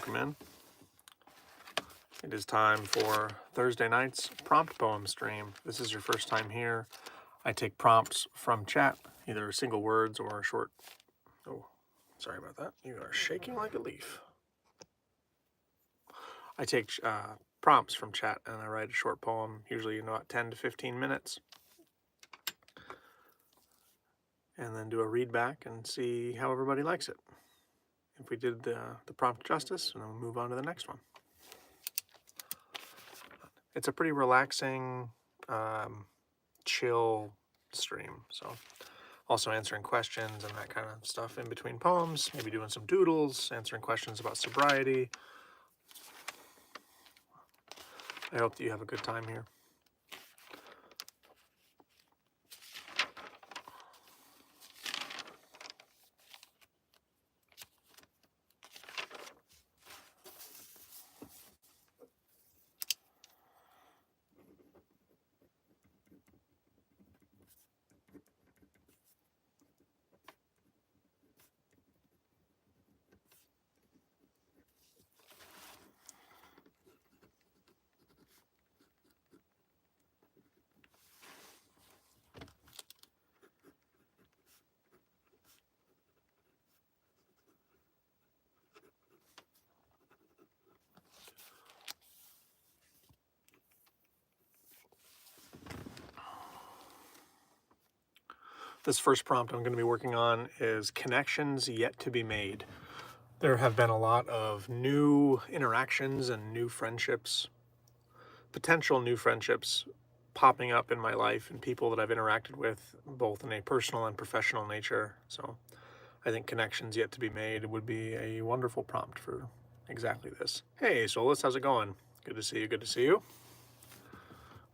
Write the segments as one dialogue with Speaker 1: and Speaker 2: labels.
Speaker 1: welcome in. It is time for Thursday night's prompt poem stream. This is your first time here. I take prompts from chat, either single words or a short... Oh, sorry about that. You are shaking like a leaf. I take prompts from chat and I write a short poem, usually about 10 to 15 minutes. And then do a read back and see how everybody likes it. If we did the prompt justice, and then we'll move on to the next one. It's a pretty relaxing, chill stream. So also answering questions and that kind of stuff in between poems, maybe doing some doodles, answering questions about sobriety. I hope that you have a good time here. This first prompt I'm going to be working on is connections yet to be made. There have been a lot of new interactions and new friendships, potential new friendships popping up in my life and people that I've interacted with, both in a personal and professional nature. So I think connections yet to be made would be a wonderful prompt for exactly this. Hey, Solus, how's it going? Good to see you, good to see you.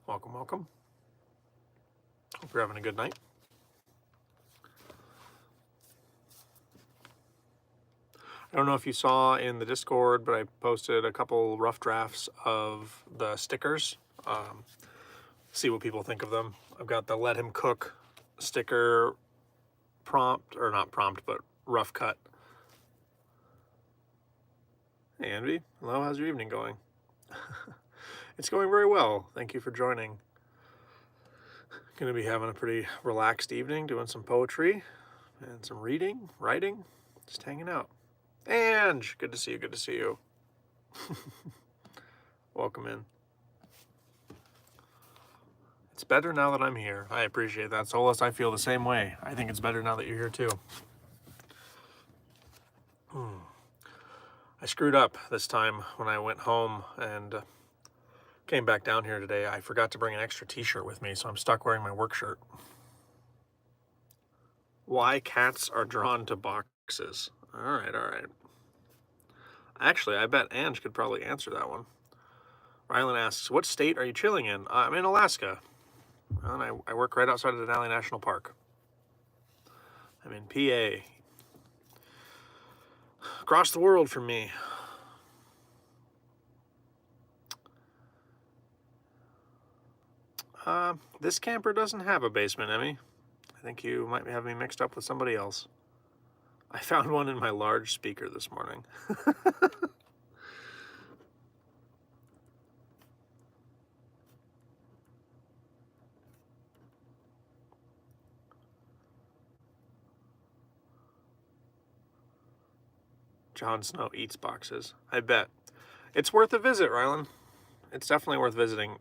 Speaker 1: Welcome, welcome. Hope you're having a good night. I don't know if you saw in the Discord, but I posted a couple rough drafts of the stickers. See what people think of them. I've got the Let Him Cook sticker prompt, or not prompt, but rough cut. Hey, Envy. Hello, how's your evening going? It's going very well. Thank you for joining. Going to be having a pretty relaxed evening, doing some poetry and some reading, writing, just hanging out. Ange, good to see you, good to see you. Welcome in. It's better now that I'm here. I appreciate that, Solus. I feel the same way. I think it's better now that you're here too. I screwed up this time when I went home and came back down here today. I forgot to bring an extra t-shirt with me, so I'm stuck wearing my work shirt. Why cats are drawn to boxes. All right. Actually, I bet Ange could probably answer that one. Rylan asks, what state are you chilling in? I'm in Alaska. And I work right outside of Denali National Park. I'm in PA. Across the world from me. This camper doesn't have a basement, Emmy. I think you might have me mixed up with somebody else. I found one in my large speaker this morning. Jon Snow eats boxes. I bet. It's worth a visit, Rylan. It's definitely worth visiting.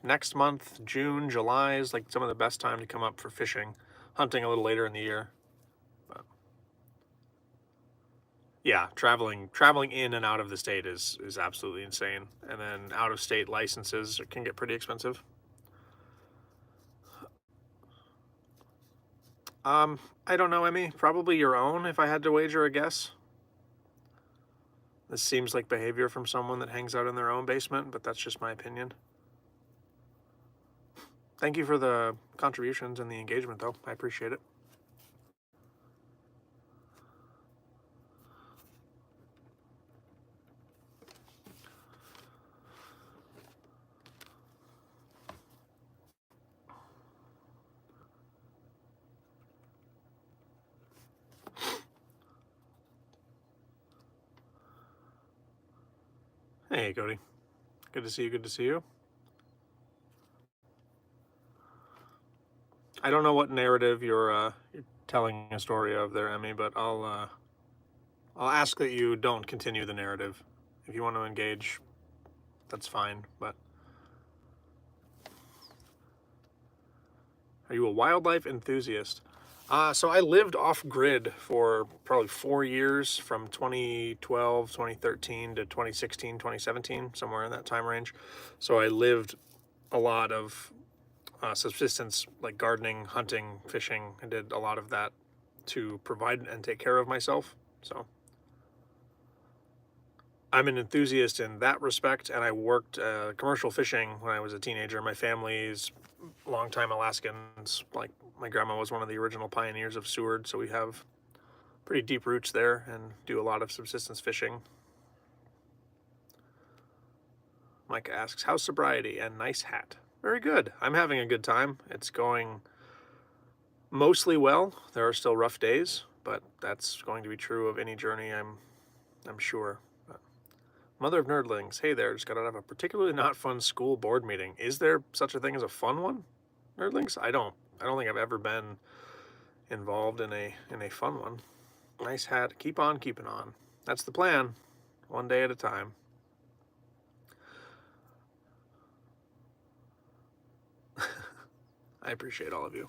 Speaker 1: Next month, June, July is like some of the best time to come up for fishing. Hunting a little later in the year. But yeah, traveling in and out of the state is absolutely insane. And then out of state licenses can get pretty expensive. I don't know, Emmy. Probably your own, if I had to wager a guess. This seems like behavior from someone that hangs out in their own basement, but that's just my opinion. Thank you for the contributions and the engagement, though. I appreciate it. Hey, Cody. Good to see you. Good to see you. I don't know what narrative you're telling a story of there, Emmy, but I'll ask that you don't continue the narrative. If you want to engage, that's fine. But are you a wildlife enthusiast? So I lived off grid for probably 4 years, from 2012, 2013 to 2016, 2017, somewhere in that time range. So I lived a lot of subsistence, like gardening, hunting, fishing. I did a lot of that to provide and take care of myself. So I'm an enthusiast in that respect, and I worked commercial fishing when I was a teenager. My family's longtime Alaskans. Like, my grandma was one of the original pioneers of Seward, so we have pretty deep roots there and do a lot of subsistence fishing. Mike asks, how's sobriety? And nice hat. Very good. I'm having a good time. It's going mostly well. There are still rough days, but that's going to be true of any journey, I'm sure. Mother of Nerdlings, hey there, just got out of a particularly not fun school board meeting. Is there such a thing as a fun one, Nerdlings? I don't think I've ever been involved in a fun one. Nice hat. Keep on keeping on. That's the plan. One day at a time. I appreciate all of you.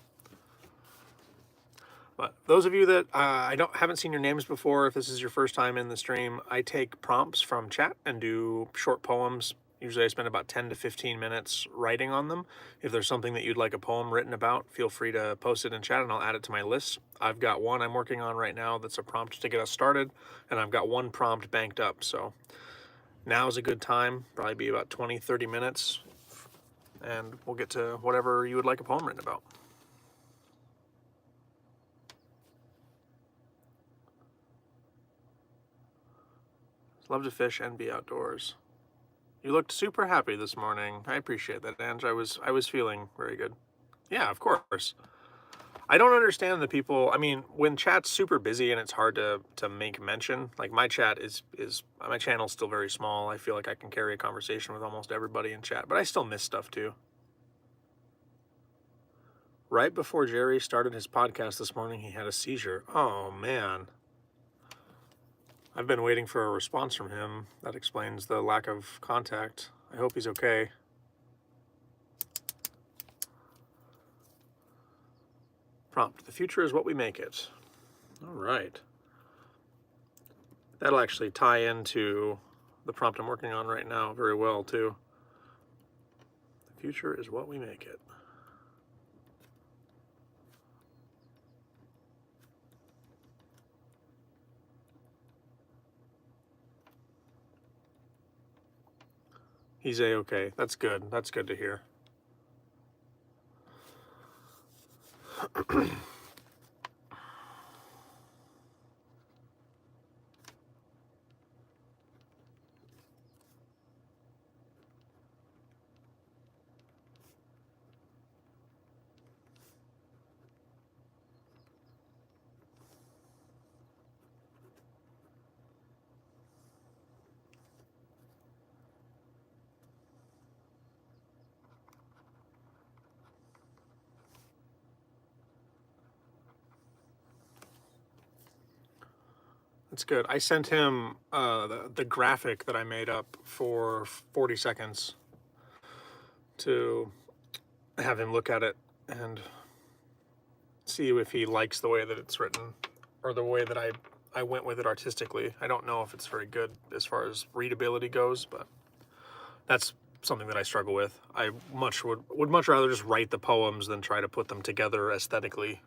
Speaker 1: But those of you that haven't seen your names before, if this is your first time in the stream, I take prompts from chat and do short poems. Usually I spend about 10 to 15 minutes writing on them. If there's something that you'd like a poem written about, feel free to post it in chat and I'll add it to my list. I've got one I'm working on right now that's a prompt to get us started, and I've got one prompt banked up. So now is a good time, probably be about 20, 30 minutes, and we'll get to whatever you would like a poem written about. Love to fish and be outdoors. You looked super happy this morning. I appreciate that, Ange. I was feeling very good. Yeah, of course. I don't understand the people. I mean, when chat's super busy and it's hard to make mention, like my chat is my channel's still very small. I feel like I can carry a conversation with almost everybody in chat, but I still miss stuff too. Right before Jerry started his podcast this morning, he had a seizure. Oh man. I've been waiting for a response from him. That explains the lack of contact. I hope he's okay. Prompt, the future is what we make it. All right. That'll actually tie into the prompt I'm working on right now very well, too. The future is what we make it. He's A-okay. That's good. That's good to hear. That's good. I sent him the graphic that I made up for 40 seconds to have him look at it and see if he likes the way that it's written or the way that I went with it artistically. I don't know if it's very good as far as readability goes, but that's something that I struggle with. I would much rather just write the poems than try to put them together aesthetically.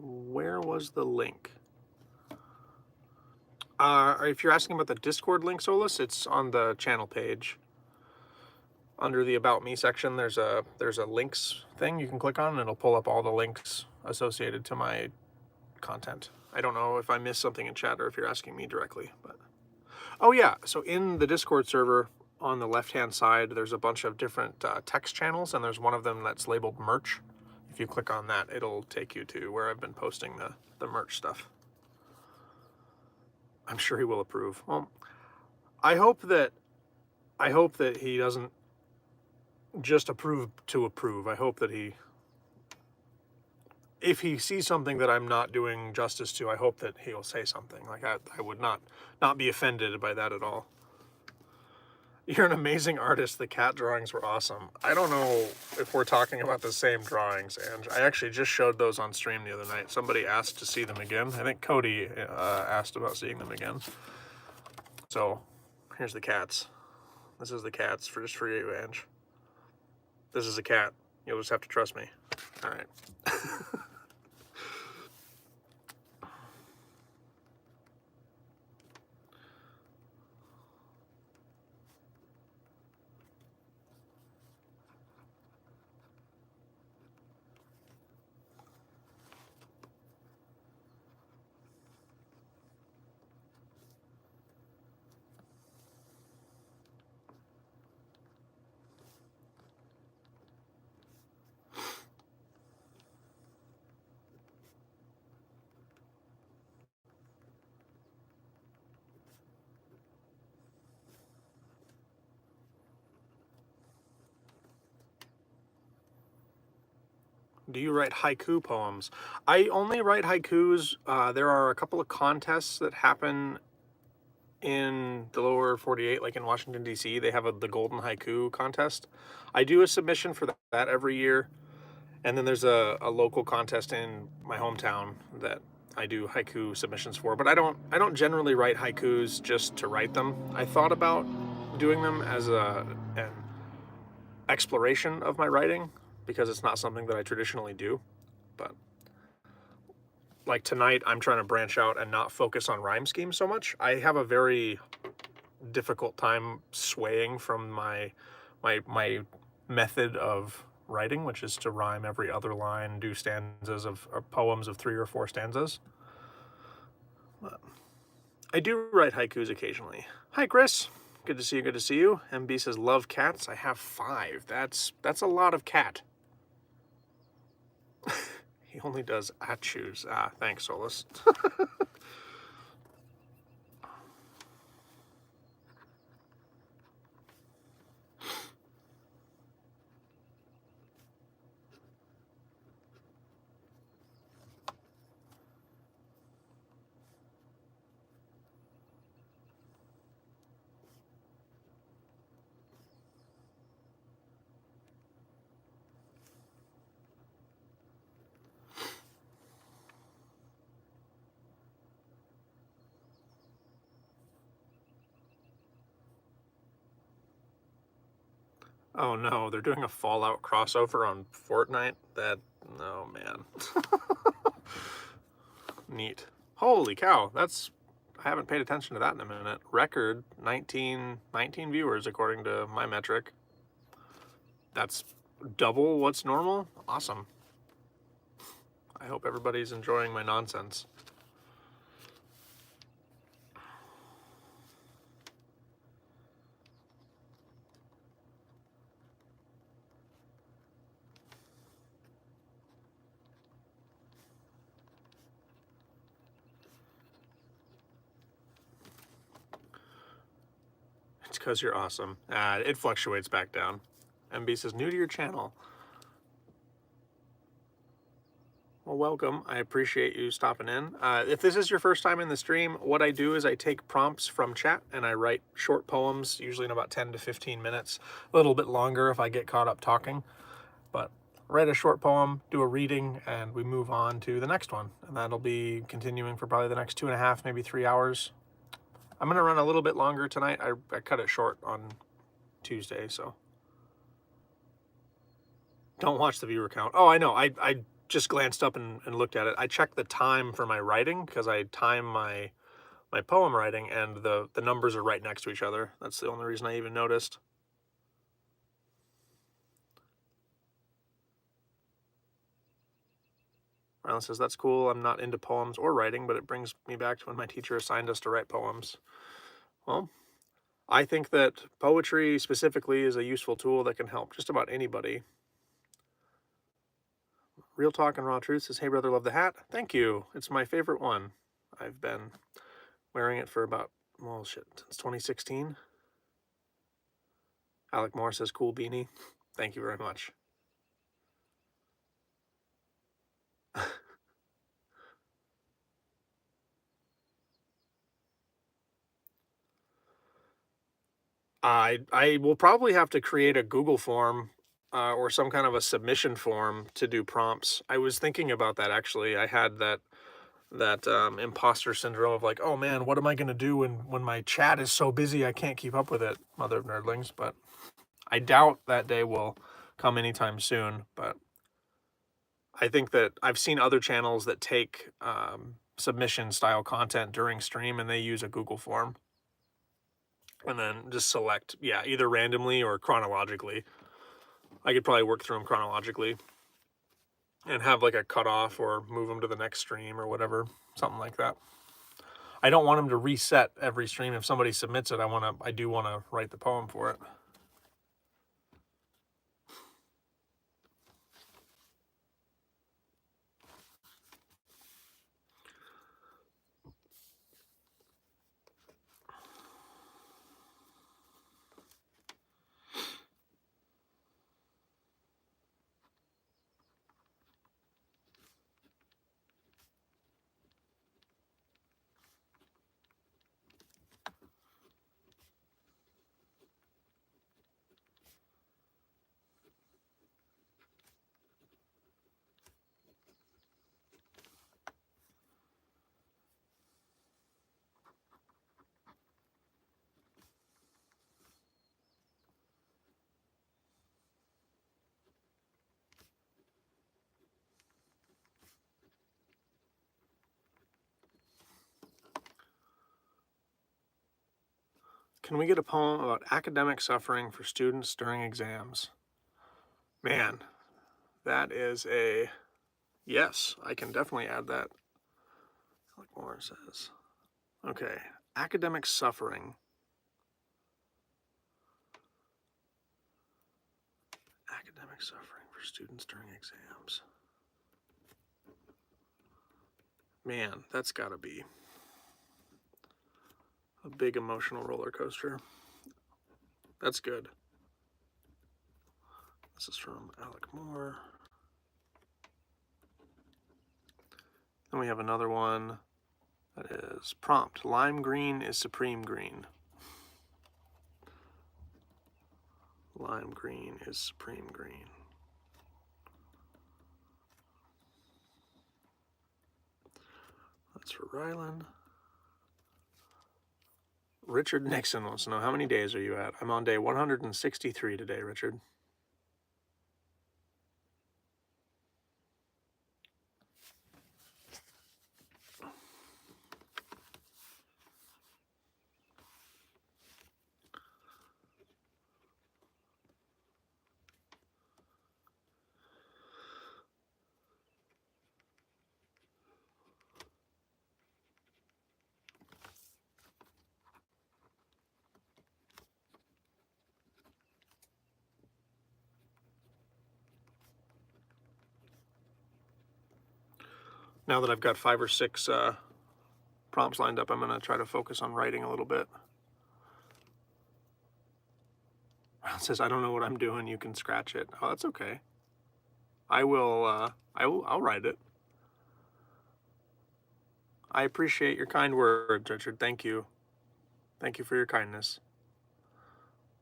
Speaker 1: Where was the link? If you're asking about the Discord link, Solus, it's on the channel page. Under the About Me section, there's a links thing you can click on, and it'll pull up all the links associated to my content. I don't know if I missed something in chat or if you're asking me directly, but oh yeah. So in the Discord server, on the left-hand side, there's a bunch of different text channels, and there's one of them that's labeled merch. If you click on that, it'll take you to where I've been posting the merch stuff. I'm sure he will approve. Well, I hope that he doesn't just approve to approve. I hope that if he sees something that I'm not doing justice to, I hope that he'll say something. Like I would not be offended by that at all. You're an amazing artist. The cat drawings were awesome. I don't know if we're talking about the same drawings, and I actually just showed those on stream the other night. Somebody asked to see them again. I think Cody asked about seeing them again. So here's the cats. This is the cats just for you, Ange. This is a cat. You'll just have to trust me. All right. Do you write haiku poems? I only write haikus. There are a couple of contests that happen in the lower 48, like in Washington, D.C. They have the Golden Haiku contest. I do a submission for that every year. And then there's a local contest in my hometown that I do haiku submissions for. But I don't generally write haikus just to write them. I thought about doing them as an exploration of my writing, because it's not something that I traditionally do. But like tonight, I'm trying to branch out and not focus on rhyme schemes so much. I have a very difficult time swaying from my method of writing, which is to rhyme every other line, do stanzas of poems of 3 or 4 stanzas. But I do write haikus occasionally. Hi, Chris. Good to see you. Good to see you. MB says, love cats. I have 5. That's a lot of cat. He only does achus. Thanks, Solus. Oh no, they're doing a Fallout crossover on Fortnite? Oh man. Neat. Holy cow, I haven't paid attention to that in a minute. Record 19 viewers according to my metric. That's double what's normal? Awesome. I hope everybody's enjoying my nonsense. It's because you're awesome. It fluctuates back down. MB says, new to your channel. Well, welcome. I appreciate you stopping in. If this is your first time in the stream, what I do is I take prompts from chat and I write short poems, usually in about 10 to 15 minutes, a little bit longer if I get caught up talking. But write a short poem, do a reading, and we move on to the next one. And that'll be continuing for probably the next 2.5, maybe 3 hours. I'm going to run a little bit longer tonight. I cut it short on Tuesday, so. Don't watch the viewer count. Oh, I know. I just glanced up and looked at it. I checked the time for my writing because I time my poem writing, and the numbers are right next to each other. That's the only reason I even noticed. Rylan says, that's cool. I'm not into poems or writing, but it brings me back to when my teacher assigned us to write poems. Well, I think that poetry specifically is a useful tool that can help just about anybody. Real Talk and Raw Truth says, hey brother, love the hat. Thank you. It's my favorite one. I've been wearing it for about, well, shit, since 2016. Alec Moore says, cool beanie. Thank you very much. I will probably have to create a Google form or some kind of a submission form to do prompts. I was thinking about that actually. I had that imposter syndrome of like, oh man, what am I gonna do when my chat is so busy I can't keep up with it, mother of nerdlings. But I doubt that day will come anytime soon. But I think that I've seen other channels that take submission style content during stream and they use a Google form. And then just select, yeah, either randomly or chronologically. I could probably work through them chronologically and have like a cutoff or move them to the next stream or whatever, something like that. I don't want them to reset every stream. If somebody submits it, I do want to write the poem for it. Can we get a poem about academic suffering for students during exams? Man, that is a yes. I can definitely add that. Like Warren says. Okay, academic suffering. Academic suffering for students during exams. Man, that's gotta be a big emotional roller coaster. That's good. This is from Alec Moore. Then we have another one that is prompt. Lime green is supreme green. Lime green is supreme green. That's for Rylan. Richard Nixon wants to know, how many days are you at? I'm on day 163 today, Richard. Now that I've got 5 or 6 prompts lined up, I'm going to try to focus on writing a little bit. It says, I don't know what I'm doing. You can scratch it. Oh, that's okay. I'll write it. I appreciate your kind words, Richard. Thank you. Thank you for your kindness.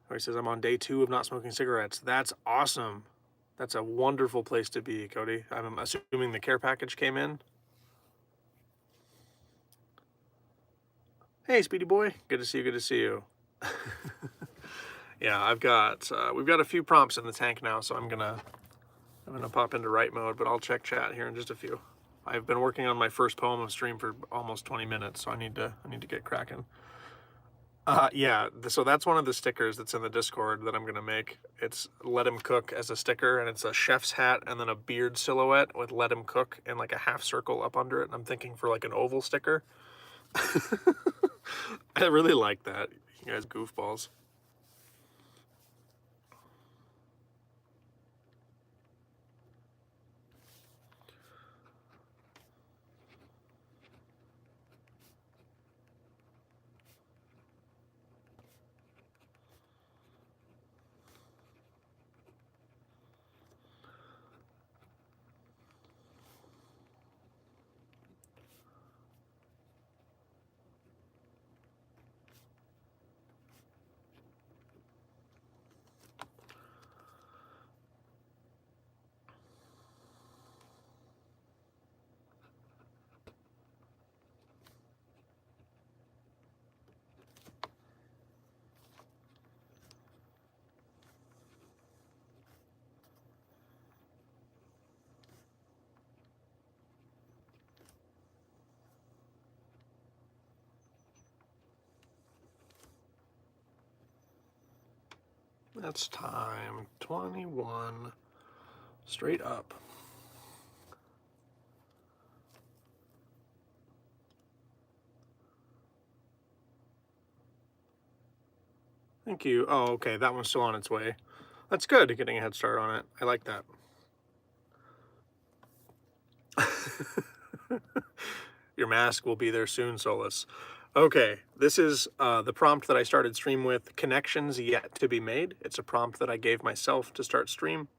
Speaker 1: He says, I'm on day 2 of not smoking cigarettes. That's awesome. That's a wonderful place to be, Cody. I'm assuming the care package came in. Hey, Speedy boy. Good to see you. Good to see you. Yeah, we've got a few prompts in the tank now, so I'm gonna pop into write mode, but I'll check chat here in just a few. I've been working on my first poem of stream for almost 20 minutes, so I need to get cracking. Yeah, so that's one of the stickers that's in the Discord that I'm gonna make. It's Let Him Cook as a sticker, and it's a chef's hat and then a beard silhouette with Let Him Cook and like a half circle up under it. And I'm thinking for like an oval sticker. I really like that. You guys goofballs. That's time 21, straight up. Thank you. Oh, okay, that one's still on its way. That's good, getting a head start on it. I like that. Your mask will be there soon, Solus. Okay, this is the prompt that I started stream with, connections yet to be made. It's a prompt that I gave myself to start stream,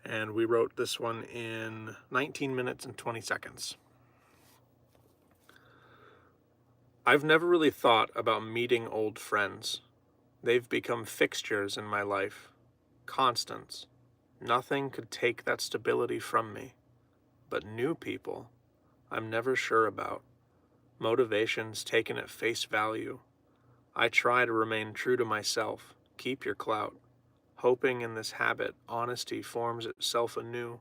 Speaker 1: and we wrote this one in 19 minutes and 20 seconds. I've never really thought about meeting old friends. They've become fixtures in my life, constants. Nothing could take that stability from me. But new people, I'm never sure about. Motivations taken at face value. I try to remain true to myself, keep your clout. Hoping in this habit, honesty forms itself anew,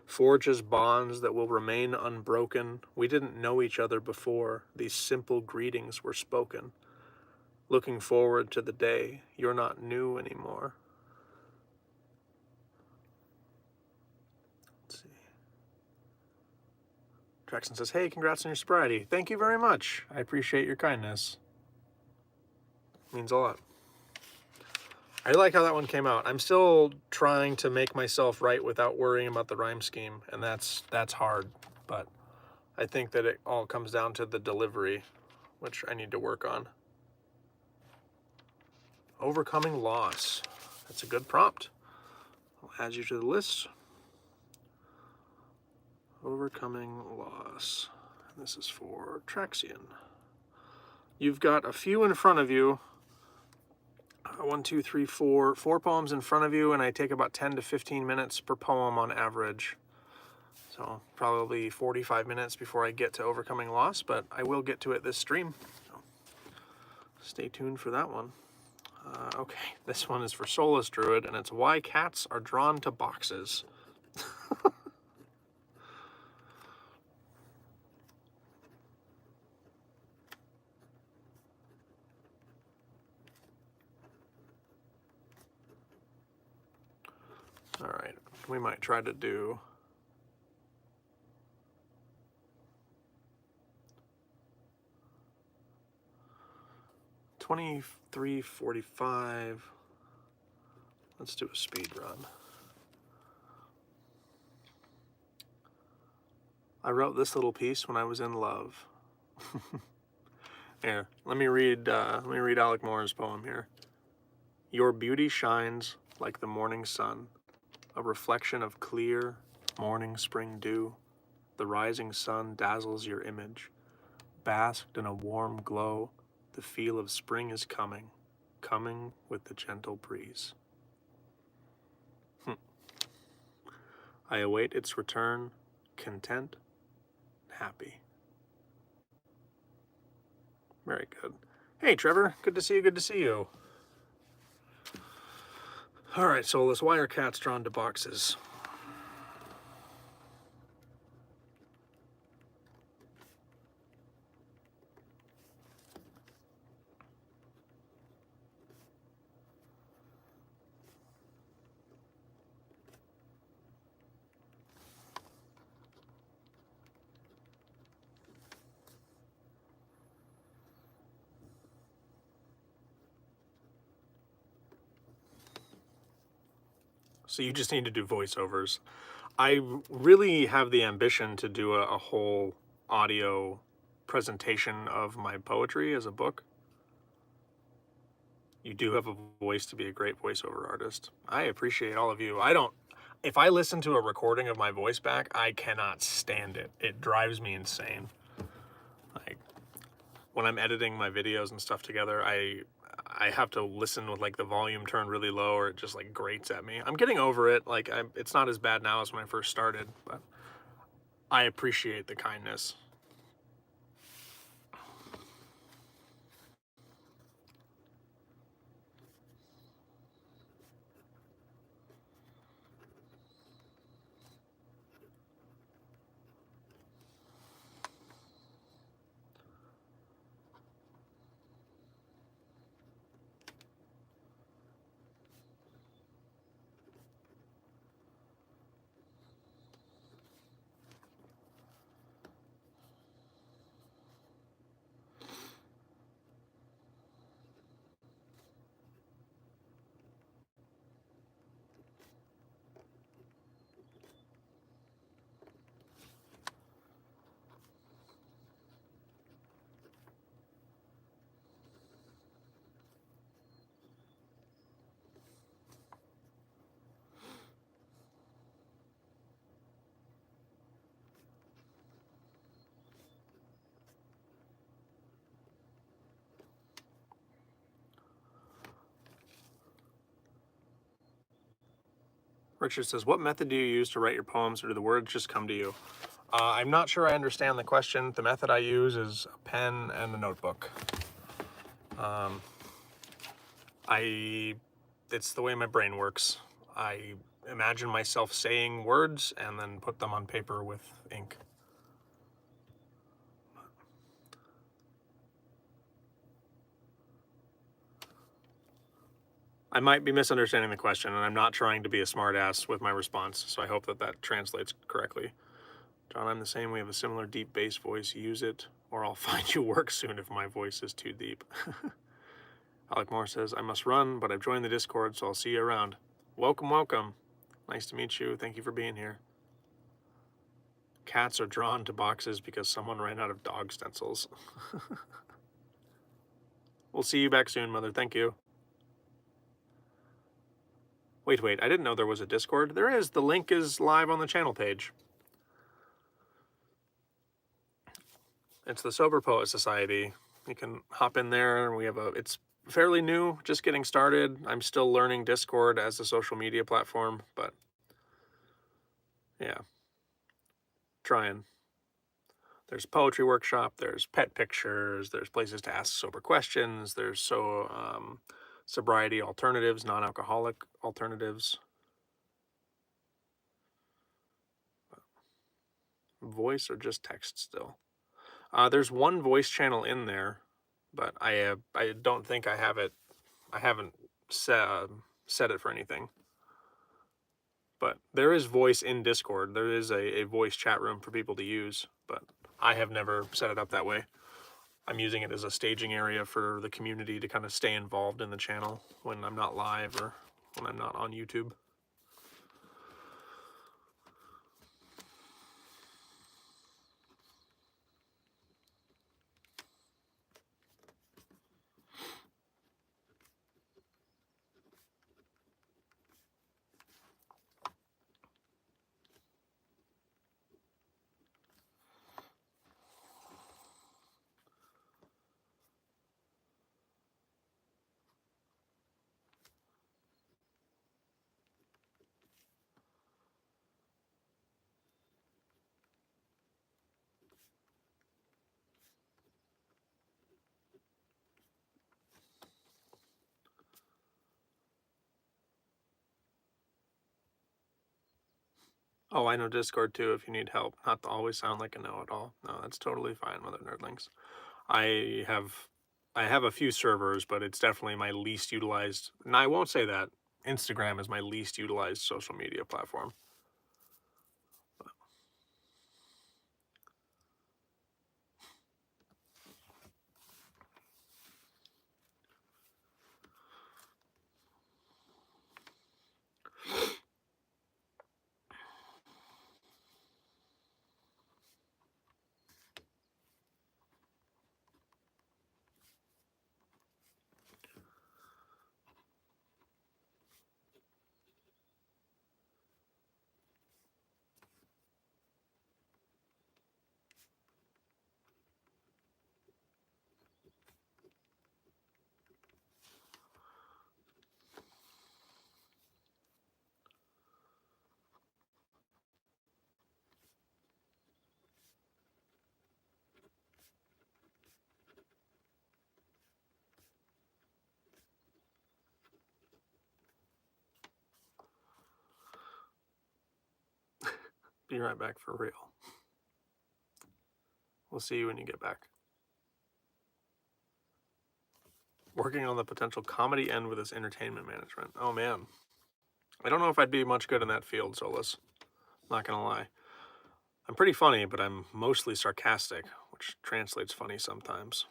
Speaker 1: forges bonds that will remain unbroken. We didn't know each other before these simple greetings were spoken. Looking forward to the day you're not new anymore. Let's see. Jackson says, hey, congrats on your sobriety. Thank you very much. I appreciate your kindness. Means a lot. I like how that one came out. I'm still trying to make myself write without worrying about the rhyme scheme, and that's hard, but I think that it all comes down to the delivery, which I need to work on. Overcoming loss. That's a good prompt. I'll add you to the list. Overcoming loss. This is for Traxian. You've got a few in front of you. 1, 2, 3, 4 poems in front of you, and I take about 10 to 15 minutes per poem on average. So probably 45 minutes before I get to overcoming loss, but I will get to it this stream. So stay tuned for that one. Okay, this one is for Solus Druid, and it's why cats are drawn to boxes. All right, we might try to do 23:45. Let's do a speed run. I wrote this little piece when I was in love. Yeah, let me read Alec Moore's poem here. Your beauty shines like the morning sun, a reflection of clear morning spring dew. The rising sun dazzles your image. Basked in a warm glow, the feel of spring is coming, coming with the gentle breeze. I await its return, content, happy. Very good. Hey, Trevor. Good to see you. Good to see you. All right, Solus, why are cats drawn to boxes? So you just need to do voiceovers. I really have the ambition to do a whole audio presentation of my poetry as a book. You do have a voice to be a great voiceover artist. I appreciate all of you. If I listen to a recording of my voice back, I cannot stand it. It drives me insane. Like, when I'm editing my videos and stuff together, I have to listen with like the volume turned really low, or it just like grates at me. I'm getting over it. Like, it's not as bad now as when I first started, but I appreciate the kindness. Richard says, what method do you use to write your poems, or do the words just come to you? I'm not sure I understand the question. The method I use is a pen and a notebook. It's the way my brain works. I imagine myself saying words and then put them on paper with ink. I might be misunderstanding the question, and I'm not trying to be a smartass with my response, so I hope that that translates correctly. John, I'm the same. We have a similar deep bass voice. Use it, or I'll find you work soon if my voice is too deep. Alec Moore says, I must run, but I've joined the Discord, so I'll see you around. Welcome, welcome. Nice to meet you. Thank you for being here. Cats are drawn to boxes because someone ran out of dog stencils. We'll see you back soon, Mother. Thank you. Wait, I didn't know there was a Discord. There is. The link is live on the channel page. It's the Sober Poet Society. You can hop in there. It's fairly new, just getting started. I'm still learning Discord as a social media platform, but yeah, trying. There's poetry workshop, there's pet pictures, there's places to ask sober questions, there's sobriety alternatives, non-alcoholic alternatives. Voice or just text still? There's one voice channel in there, but I don't think I have it. I haven't set it for anything. But there is voice in Discord. There is a voice chat room for people to use, but I have never set it up that way. I'm using it as a staging area for the community to kind of stay involved in the channel when I'm not live or when I'm not on YouTube. Oh, I know Discord too if you need help. Not to always sound like a know-it-all. No, that's totally fine, Mother Nerdlings. I have a few servers, but it's definitely my least utilized. And I won't say that. Instagram is my least utilized social media platform. Be right back for real. We'll see you when you get back. Working on the potential comedy end with this entertainment management. Oh man. I don't know if I'd be much good in that field, Solus. Not gonna lie. I'm pretty funny, but I'm mostly sarcastic, which translates funny sometimes.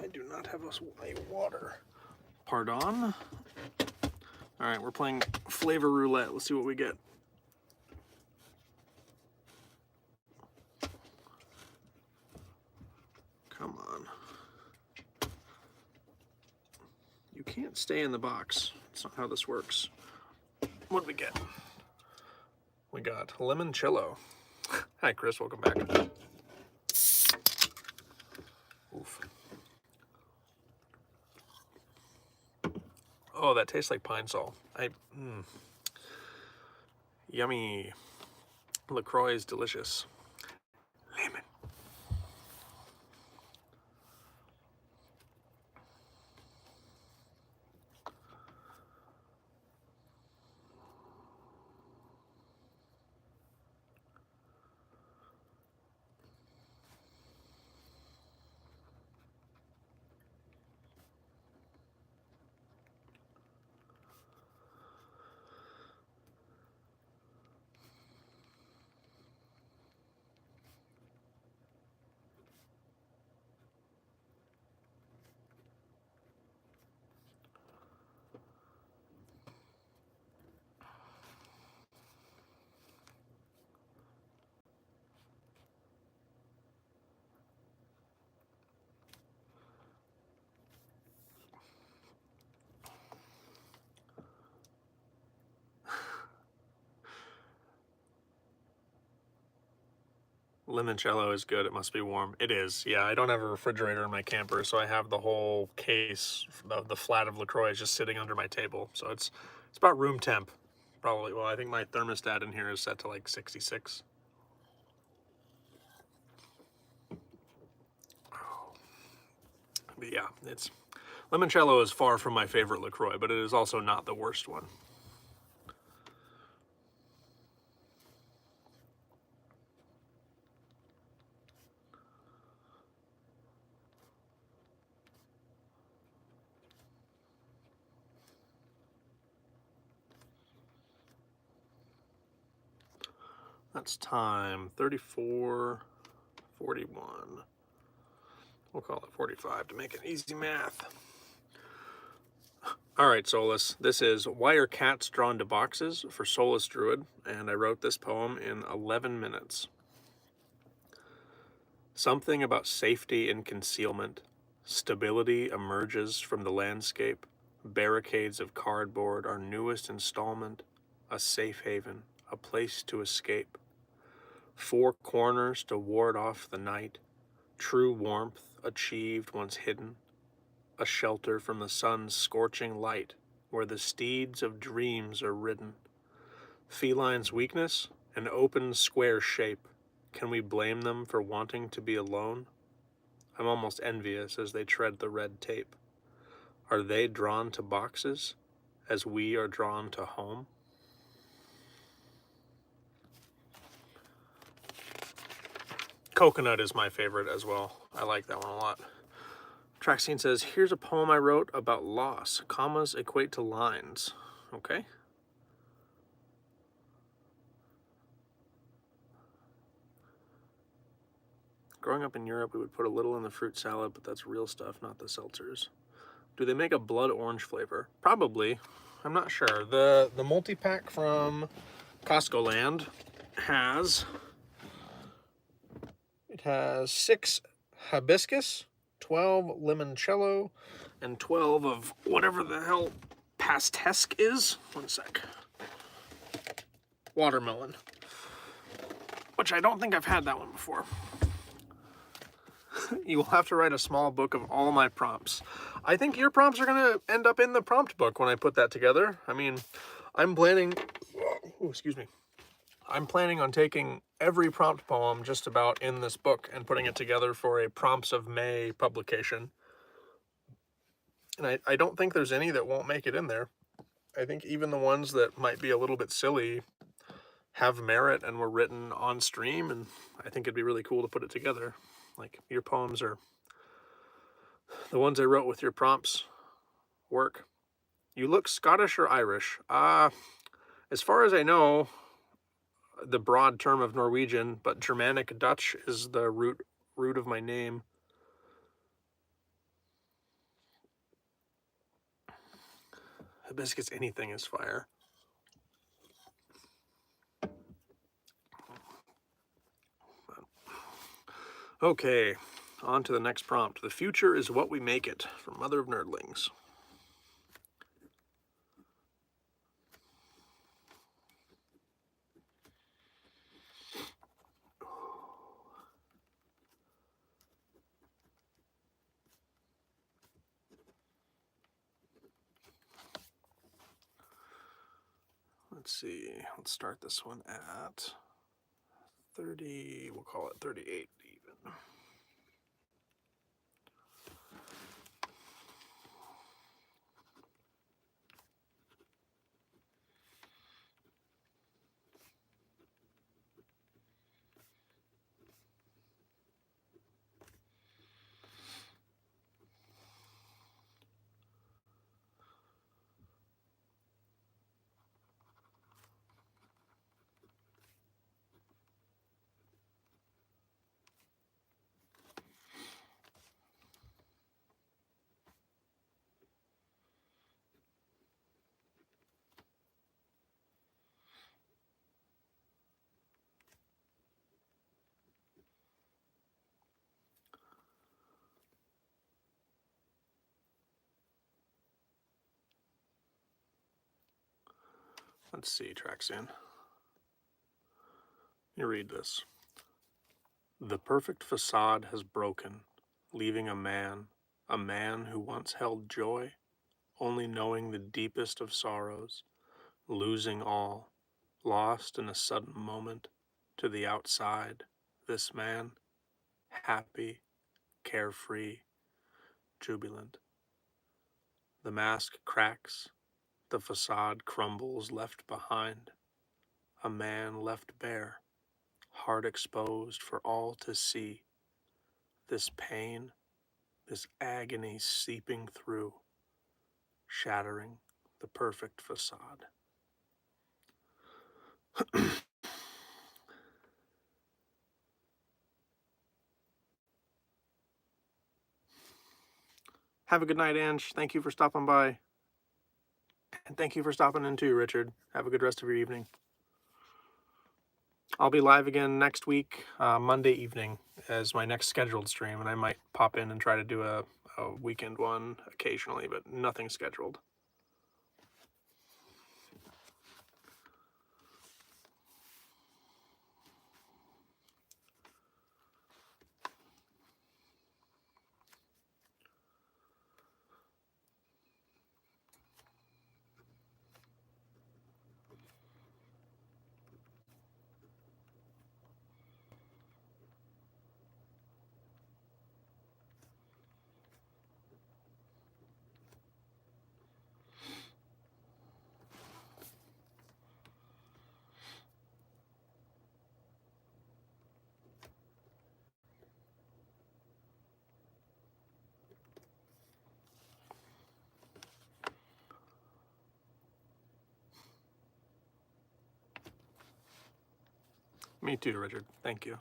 Speaker 1: I do not have a water. Pardon. All right, we're playing flavor roulette. Let's see what we get. Come on. You can't stay in the box. That's not how this works. What did we get? We got limoncello. Hi, Chris. Welcome back. Oof. Oh, that tastes like pine sol. Yummy. LaCroix is delicious. Lemon. Limoncello is good. It must be warm. It is. Yeah, I don't have a refrigerator in my camper, so I have the whole case, the flat of LaCroix just sitting under my table. So it's about room temp, probably. Well, I think my thermostat in here is set to like 66. But yeah, limoncello is far from my favorite LaCroix, but it is also not the worst one. That's time 34:41. We'll call it 45 to make it easy math. All right, Solus, this is Why Are Cats Drawn to Boxes for Solus Druid, and I wrote this poem in 11 minutes. Something about safety and concealment. Stability emerges from the landscape. Barricades of cardboard, our newest installment. A safe haven, a place to escape. Four corners to ward off the night. True warmth achieved once hidden. A shelter from the sun's scorching light, where the steeds of dreams are ridden. Feline's weakness, an open square shape. Can we blame them for wanting to be alone? I'm almost envious as they tread the red tape. Are they drawn to boxes, as we are drawn to home? Coconut is my favorite as well. I like that one a lot. Traxine says, here's a poem I wrote about loss. Commas equate to lines. Okay. Growing up in Europe, we would put a little in the fruit salad, but that's real stuff, not the seltzers. Do they make a blood orange flavor? Probably. I'm not sure. The multi-pack from Costco Land has 6 hibiscus, 12 limoncello, and 12 of whatever the hell pastesque is. One sec. Watermelon. Which I don't think I've had that one before. You will have to write a small book of all my prompts. I think your prompts are going to end up in the prompt book when I put that together. I mean, I'm planning on taking every prompt poem just about in this book and putting it together for a Prompts of May publication. And I don't think there's any that won't make it in there. I think even the ones that might be a little bit silly have merit and were written on stream, and I think it'd be really cool to put it together. Like, your poems are the ones I wrote with your prompts work. You look Scottish or Irish? As far as I know, the broad term of Norwegian, but Germanic Dutch is the root of my name. Hibiscus anything is fire. Okay, on to the next prompt. The future is what we make it, from Mother of Nerdlings. Let's see, let's start this one at 30, we'll call it 38 even. Let's see, Traxian. You read this. The perfect facade has broken, leaving a man who once held joy, only knowing the deepest of sorrows, losing all, lost in a sudden moment. To the outside, this man, happy, carefree, jubilant. The mask cracks, the facade crumbles, left behind. A man left bare, heart exposed for all to see. This pain, this agony seeping through, shattering the perfect facade. Have a good night, Ange. Thank you for stopping by. And thank you for stopping in too, Richard. Have a good rest of your evening. I'll be live again next week, Monday evening, as my next scheduled stream, and I might pop in and try to do a weekend one occasionally, but nothing scheduled. Me too, Richard. Thank you.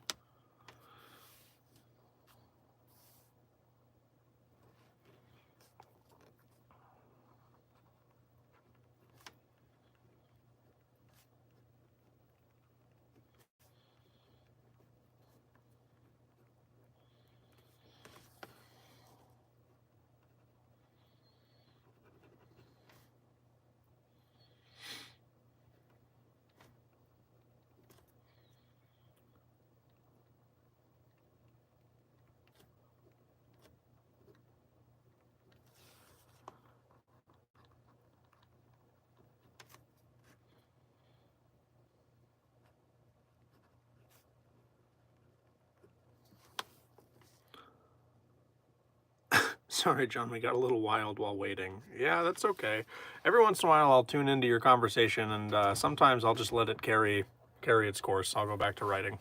Speaker 1: Sorry, John, we got a little wild while waiting. Yeah, that's okay. Every once in a while, I'll tune into your conversation, and sometimes I'll just let it carry its course. I'll go back to writing.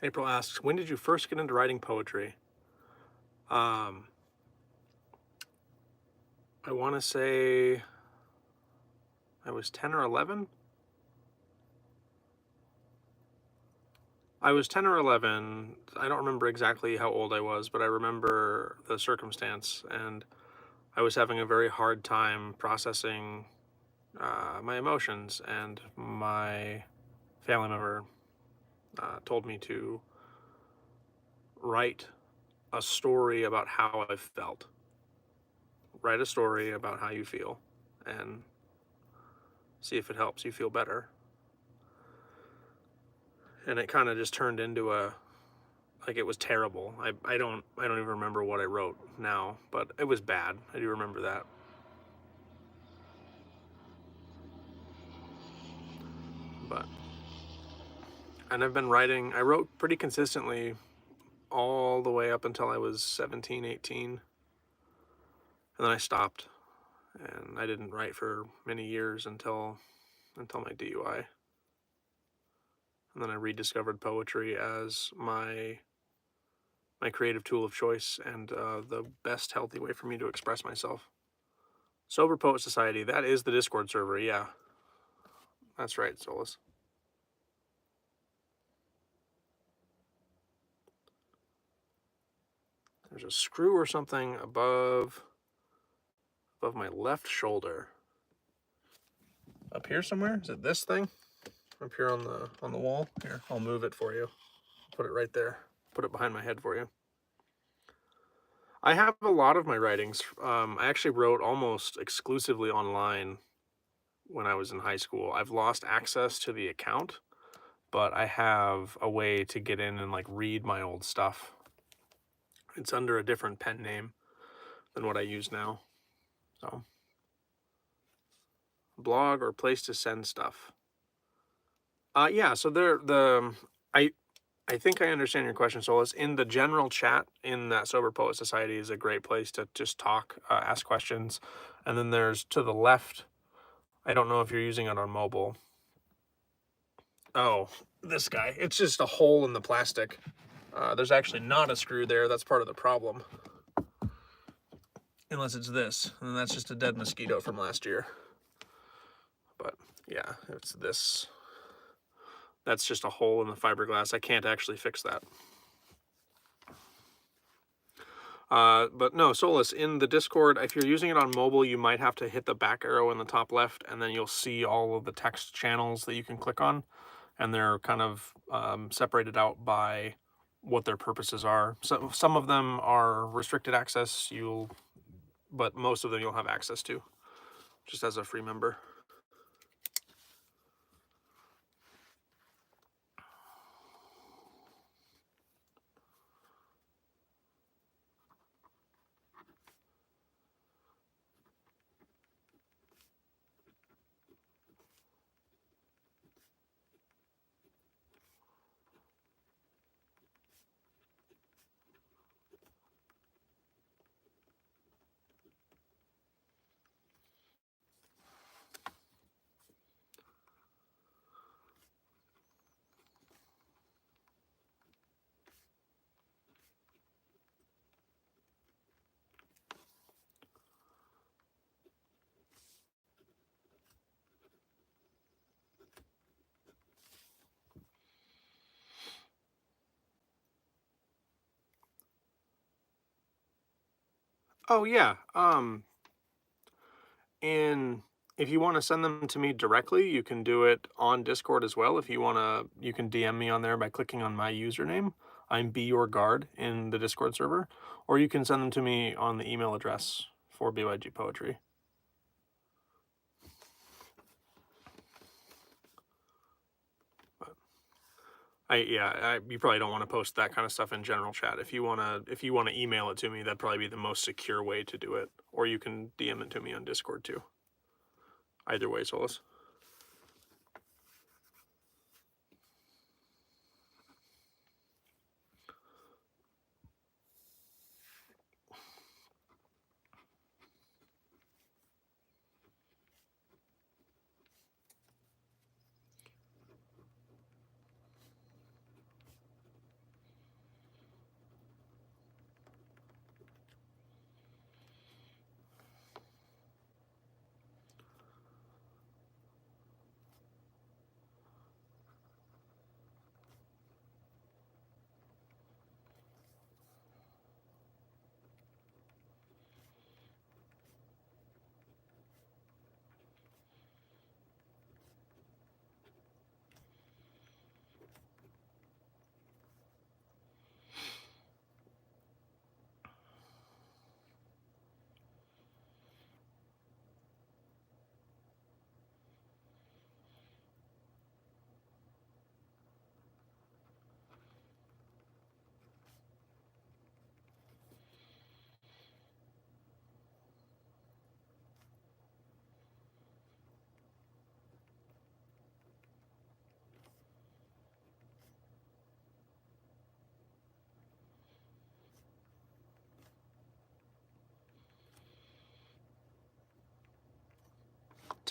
Speaker 1: April asks, when did you first get into writing poetry? I want to say I was 10 or 11. I was 10 or 11. I don't remember exactly how old I was, but I remember the circumstance, and I was having a very hard time processing my emotions, and my family member told me to write a story about how I felt. Write a story about how you feel, and see if it helps you feel better. And it kind of just turned into like, it was terrible. I don't even remember what I wrote now, but it was bad. I do remember that. But, and I've been writing, I wrote pretty consistently all the way up until I was 17, 18. And then I stopped, and I didn't write for many years until my DUI. And then I rediscovered poetry as my creative tool of choice, and the best healthy way for me to express myself. Sober Poet Society, that is the Discord server, yeah. That's right, Solus. There's a screw or something above my left shoulder. Up here somewhere? Is it this thing? Up here on the wall? Here, I'll move it for you. Put it right there. Put it behind my head for you. I have a lot of my writings. I actually wrote almost exclusively online when I was in high school. I've lost access to the account, but I have a way to get in and like read my old stuff. It's under a different pen name than what I use now. So, blog or place to send stuff. Yeah, so I think I understand your question, Solus. In the general chat in that Sober Poet Society is a great place to just talk, ask questions. And then there's to the left, I don't know if you're using it on mobile. Oh, this guy. It's just a hole in the plastic. There's actually not a screw there. That's part of the problem. Unless it's this, and that's just a dead mosquito from last year. But yeah, it's this. That's just a hole in the fiberglass. I can't actually fix that. But no, Solus, in the Discord, if you're using it on mobile, you might have to hit the back arrow in the top left, and then you'll see all of the text channels that you can click on, and they're kind of separated out by what their purposes are. So some of them are restricted access, but most of them you'll have access to, just as a free member. Oh yeah, and if you want to send them to me directly, you can do it on Discord as well. If you want to, you can DM me on there by clicking on my username. I'm Be Your Guard in the Discord server. Or you can send them to me on the email address for BYG Poetry. You probably don't want to post that kind of stuff in general chat. If you want to email it to me, that'd probably be the most secure way to do it. Or you can DM it to me on Discord too. Either way, Solus.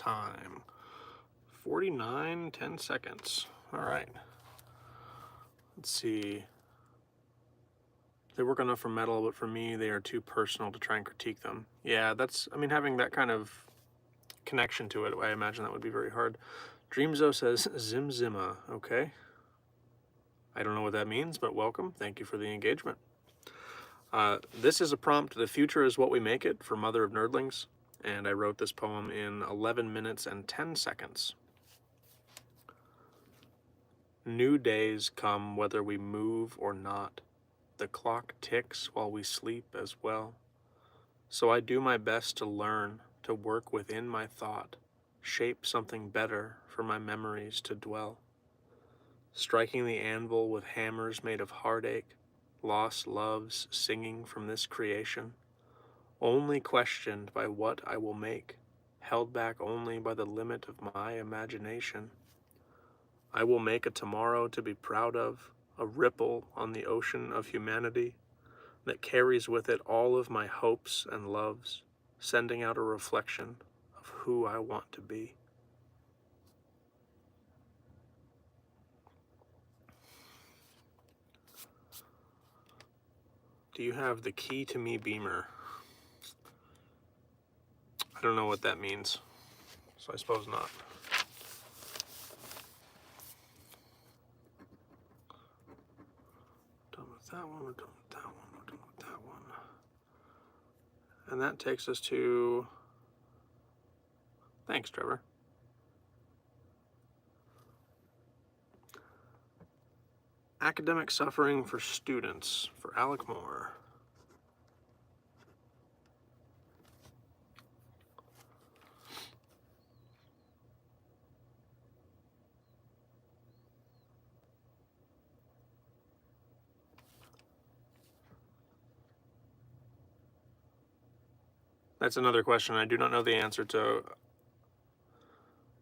Speaker 1: time. 49, 10 seconds. All right. Let's see. They work enough for metal, but for me, they are too personal to try and critique them. Yeah, having that kind of connection to it, I imagine that would be very hard. Dreamzo says, Zim Zimma. Okay. I don't know what that means, but welcome. Thank you for the engagement. This is a prompt, The Future is What We Make It, for Mother of Nerdlings, and I wrote this poem in 11 minutes and 10 seconds. New days come whether we move or not. The clock ticks while we sleep as well. So I do my best to learn, to work within my thought, shape something better for my memories to dwell. Striking the anvil with hammers made of heartache, lost loves singing from this creation, only questioned by what I will make, held back only by the limit of my imagination. I will make a tomorrow to be proud of, a ripple on the ocean of humanity that carries with it all of my hopes and loves, sending out a reflection of who I want to be. Do you have the key to me beamer? I don't know what that means, so I suppose not. Done with that one, we're done with that one, we're done with that one. And that takes us to... Thanks, Trevor. Academic Suffering for Students, for Alec Moore. That's another question I do not know the answer to.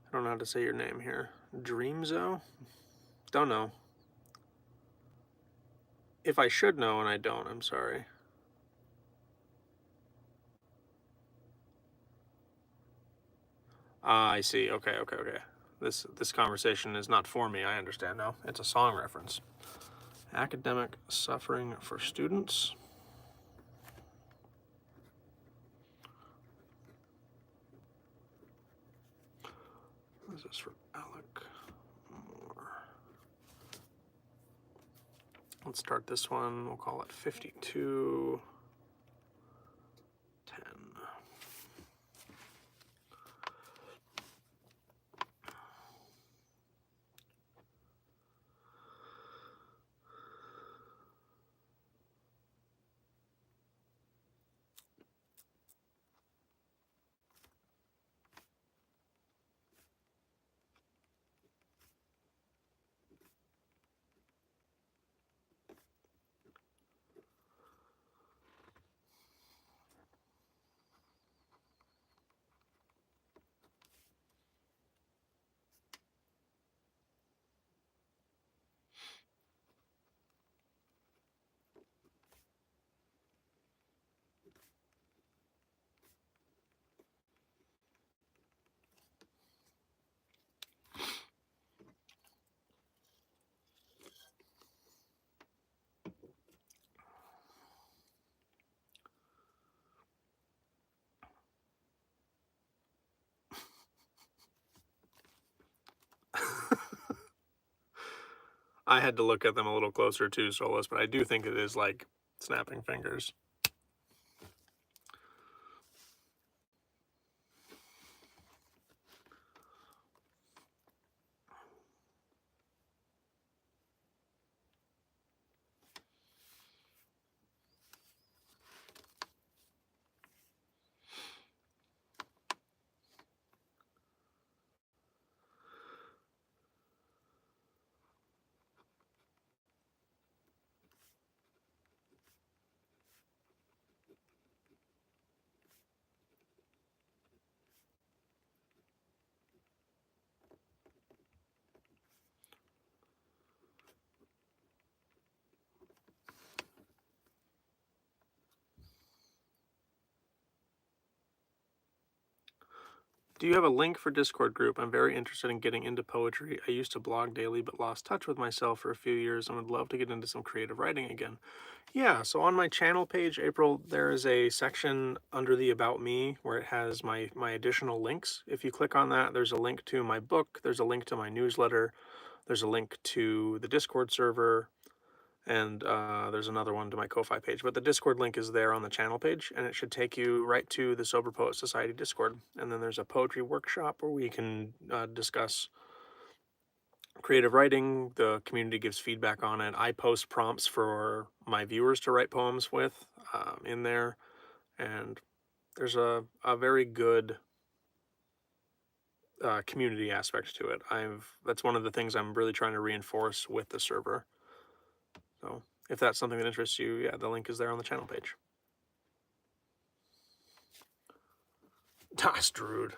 Speaker 1: I don't know how to say your name here. Dreamzo? Don't know. If I should know and I don't, I'm sorry. Ah, I see. Okay. This conversation is not for me, I understand now. It's a song reference. Academic Suffering for Students. What is this for Alec Moore? Let's start this one. We'll call it 5210. I had to look at them a little closer too, Solus, but I do think it is like snapping fingers. Do you have a link for Discord group? I'm very interested in getting into poetry. I used to blog daily but lost touch with myself for a few years and would love to get into some creative writing again. Yeah, so on my channel page, April, there is a section under the About Me where it has my additional links. If you click on that, there's a link to my book, there's a link to my newsletter, there's a link to the Discord server, and there's another one to my Ko-Fi page. But the Discord link is there on the channel page, and it should take you right to the Sober Poet Society Discord. And then there's a poetry workshop where we can discuss creative writing. The community gives feedback on it. I post prompts for my viewers to write poems with in there, and there's a very good community aspect to it. That's one of the things I'm really trying to reinforce with the server. So if that's something that interests you, yeah, the link is there on the channel page. Druid.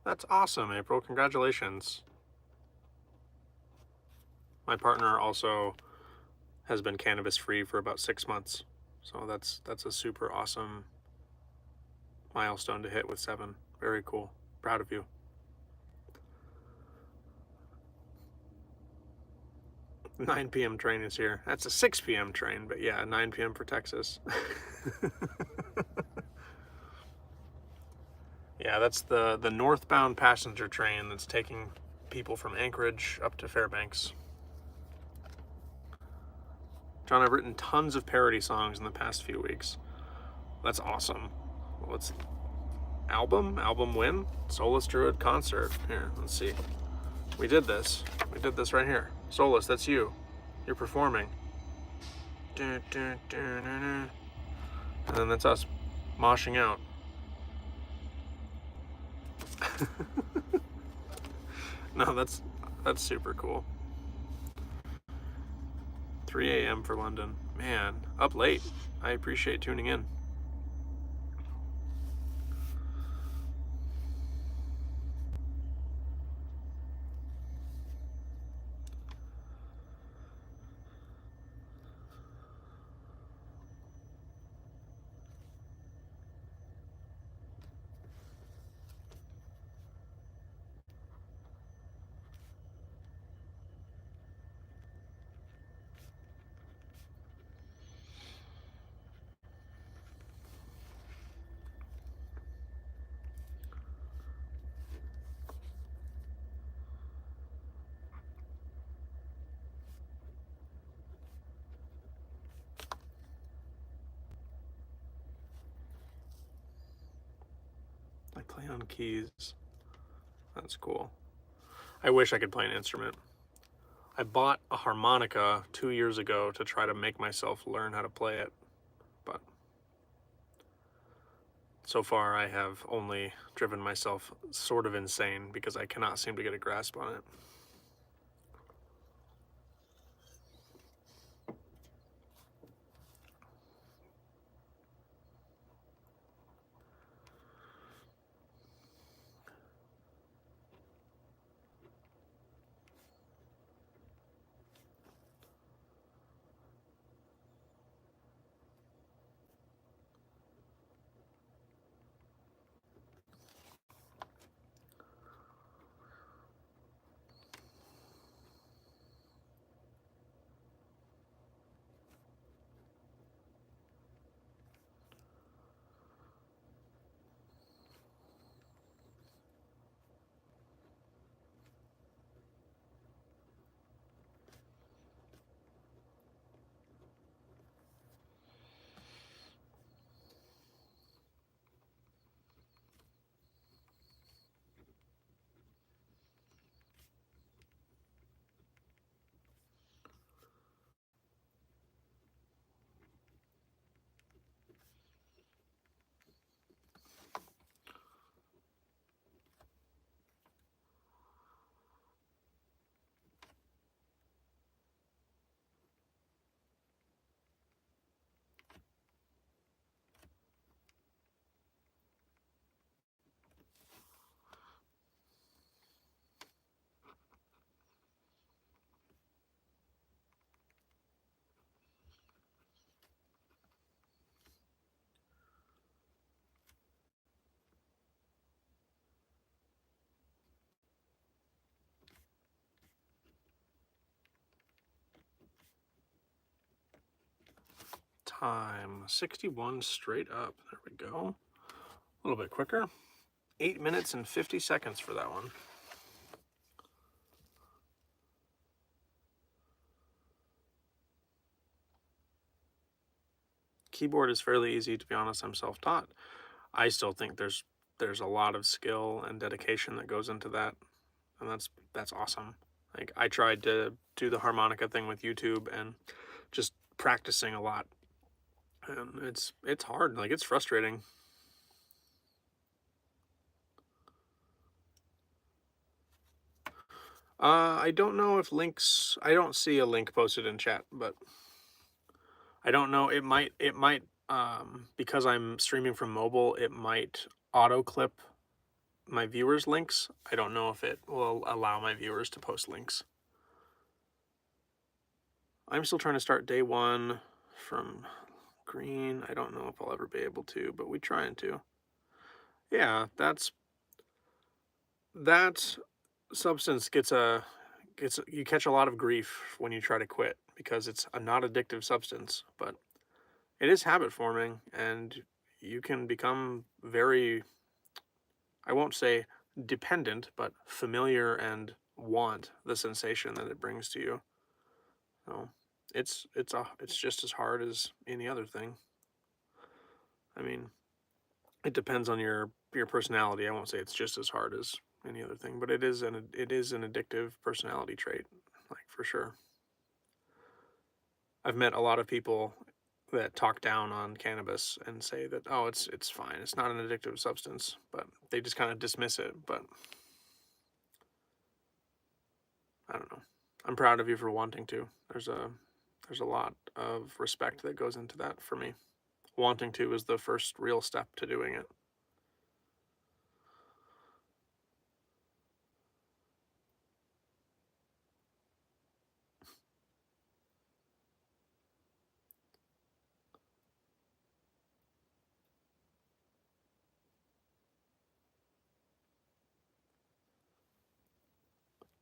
Speaker 1: That's awesome, April. Congratulations. My partner also has been cannabis free for about 6 months. So that's a super awesome milestone to hit with 7. Very cool. Proud of you. 9 p.m. train is here. That's a 6 p.m. train, but yeah, 9 p.m. for Texas. Yeah, that's the northbound passenger train that's taking people from Anchorage up to Fairbanks. John, I've written tons of parody songs in the past few weeks. That's awesome. What's album win? Solus Druid concert. Here, let's see. We did this right here. Solus, that's you. You're performing. And then that's us moshing out. No, that's super cool. 3 a.m. for London. Man, up late. I appreciate tuning in. I play on keys. That's cool. I wish I could play an instrument. I bought a harmonica 2 years ago to try to make myself learn how to play it, but so far I have only driven myself sort of insane because I cannot seem to get a grasp on it. time. 61 straight up. There we go. A little bit quicker. 8 minutes and 50 seconds for that one. Keyboard is fairly easy, to be honest. I'm self-taught. I still think there's a lot of skill and dedication that goes into that, and that's awesome. Like, I tried to do the harmonica thing with YouTube and just practicing a lot, and it's hard. Like, it's frustrating. I don't know if links. I don't see a link posted in chat, but I don't know. It might because I'm streaming from mobile, it might auto clip my viewers' links. I don't know if it will allow my viewers to post links. I'm still trying to start day one from green. I don't know if I'll ever be able to, but we're trying to. Yeah, that substance you catch a lot of grief when you try to quit because it's a not addictive substance, but it is habit forming, and you can become very, I won't say dependent, but familiar and want the sensation that it brings to you. So it's just as hard as any other thing. I mean, it depends on your personality. I won't say it's just as hard as any other thing, but it is an addictive personality trait, like, for sure. I've met a lot of people that talk down on cannabis and say that, oh, it's fine, it's not an addictive substance, but they just kind of dismiss it. But I don't know. I'm proud of you for wanting to. There's a lot of respect that goes into that for me. Wanting to is the first real step to doing it.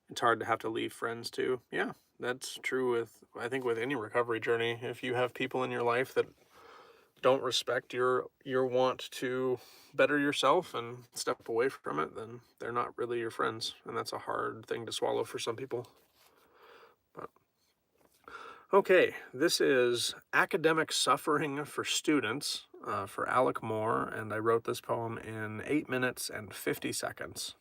Speaker 1: It's hard to have to leave friends too. Yeah, that's true with, I think, with any recovery journey. If you have people in your life that don't respect your want to better yourself and step away from it, then they're not really your friends, and that's a hard thing to swallow for some people. But okay, this is Academic Suffering for Students, for Alec Moore, and I wrote this poem in 8 minutes and 50 seconds.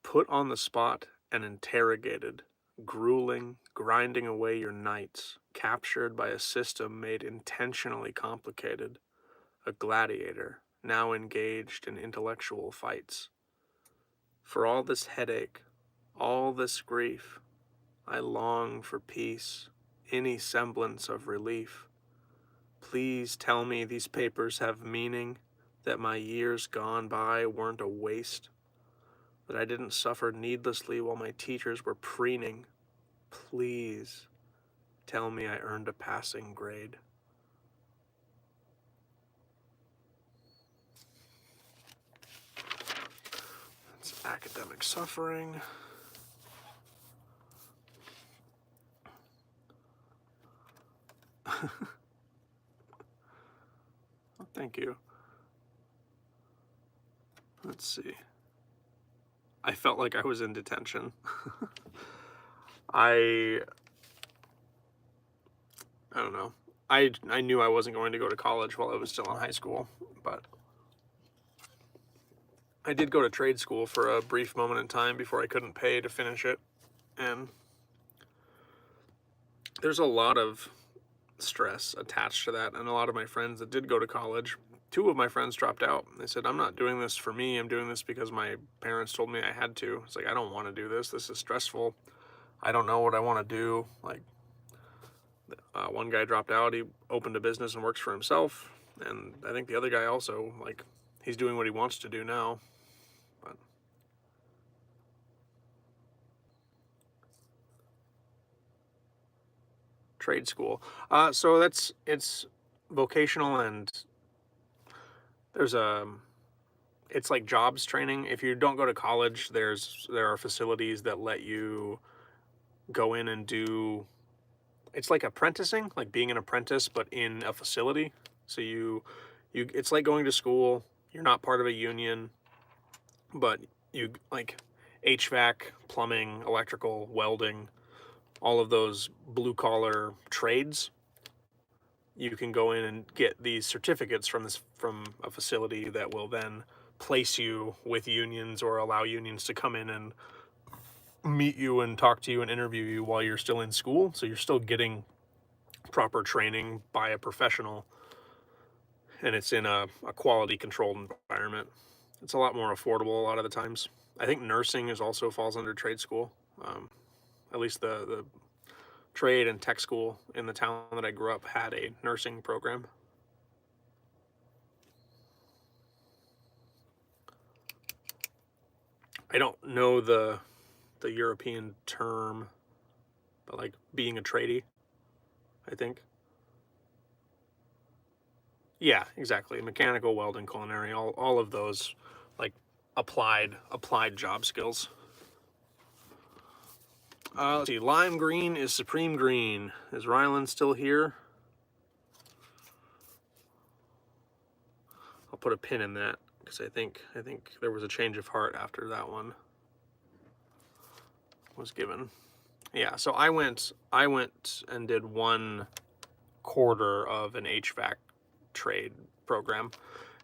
Speaker 1: Put on the spot and interrogated, grueling, grinding away your nights, captured by a system made intentionally complicated, a gladiator, now engaged in intellectual fights. For all this headache, all this grief, I long for peace, any semblance of relief. Please tell me these papers have meaning, that my years gone by weren't a waste, that I didn't suffer needlessly while my teachers were preening. Please tell me I earned a passing grade. That's Academic Suffering. Thank you. Let's see. I felt like I was in detention. I don't know. I knew I wasn't going to go to college while I was still in high school, but I did go to trade school for a brief moment in time before I couldn't pay to finish it. And there's a lot of stress attached to that. And a lot of my friends that did go to college, 2 of my friends dropped out. They said, I'm not doing this for me. I'm doing this because my parents told me I had to. It's like, I don't want to do this. This is stressful. I don't know what I want to do. Like, one guy dropped out. He opened a business and works for himself. And I think the other guy also, like, he's doing what he wants to do now. But trade school. So it's vocational, and there's it's like jobs training. If you don't go to college, there are facilities that let you go in and do it's like apprenticing, like being an apprentice, but in a facility. So it's like going to school. You're not part of a union, but you like HVAC, plumbing, electrical, welding, all of those blue collar trades. You can go in and get these certificates from a facility that will then place you with unions or allow unions to come in and meet you and talk to you and interview you while you're still in school. So you're still getting proper training by a professional, and it's in a quality controlled environment. It's a lot more affordable a lot of the times. I think nursing is also falls under trade school. At least the trade and tech school in the town that I grew up had a nursing program. I don't know the European term, but like being a tradie, I think. Yeah, exactly. Mechanical, welding, culinary, all of those like applied job skills. Let's see. Lime green is supreme green. Is Rylan still here? I'll put a pin in that because I think there was a change of heart after that one was given. Yeah, so I went and did 1/4 of an HVAC trade program,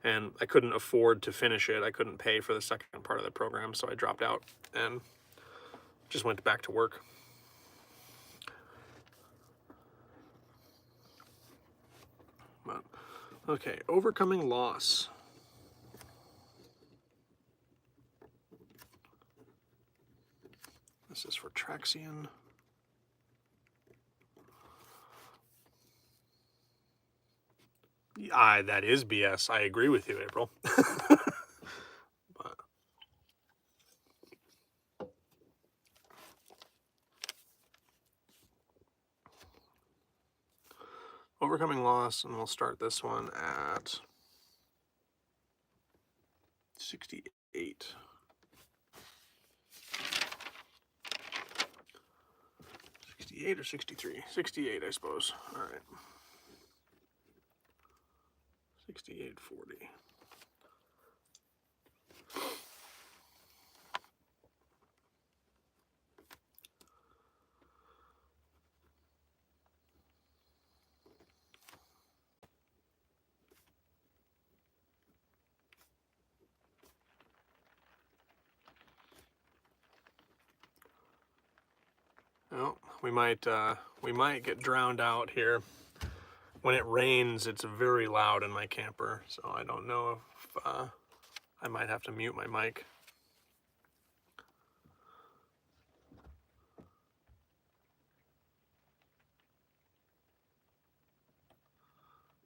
Speaker 1: and I couldn't afford to finish it. I couldn't pay for the second part of the program, so I dropped out and just went back to work. But, okay, overcoming loss. This is for Traxian. That is BS. I agree with you, April. But, overcoming loss, and we'll start this one at 68. 68 or 63? 68, I suppose. All right. 68.40. Well, we might get drowned out here. When it rains, it's very loud in my camper, so I don't know if I might have to mute my mic.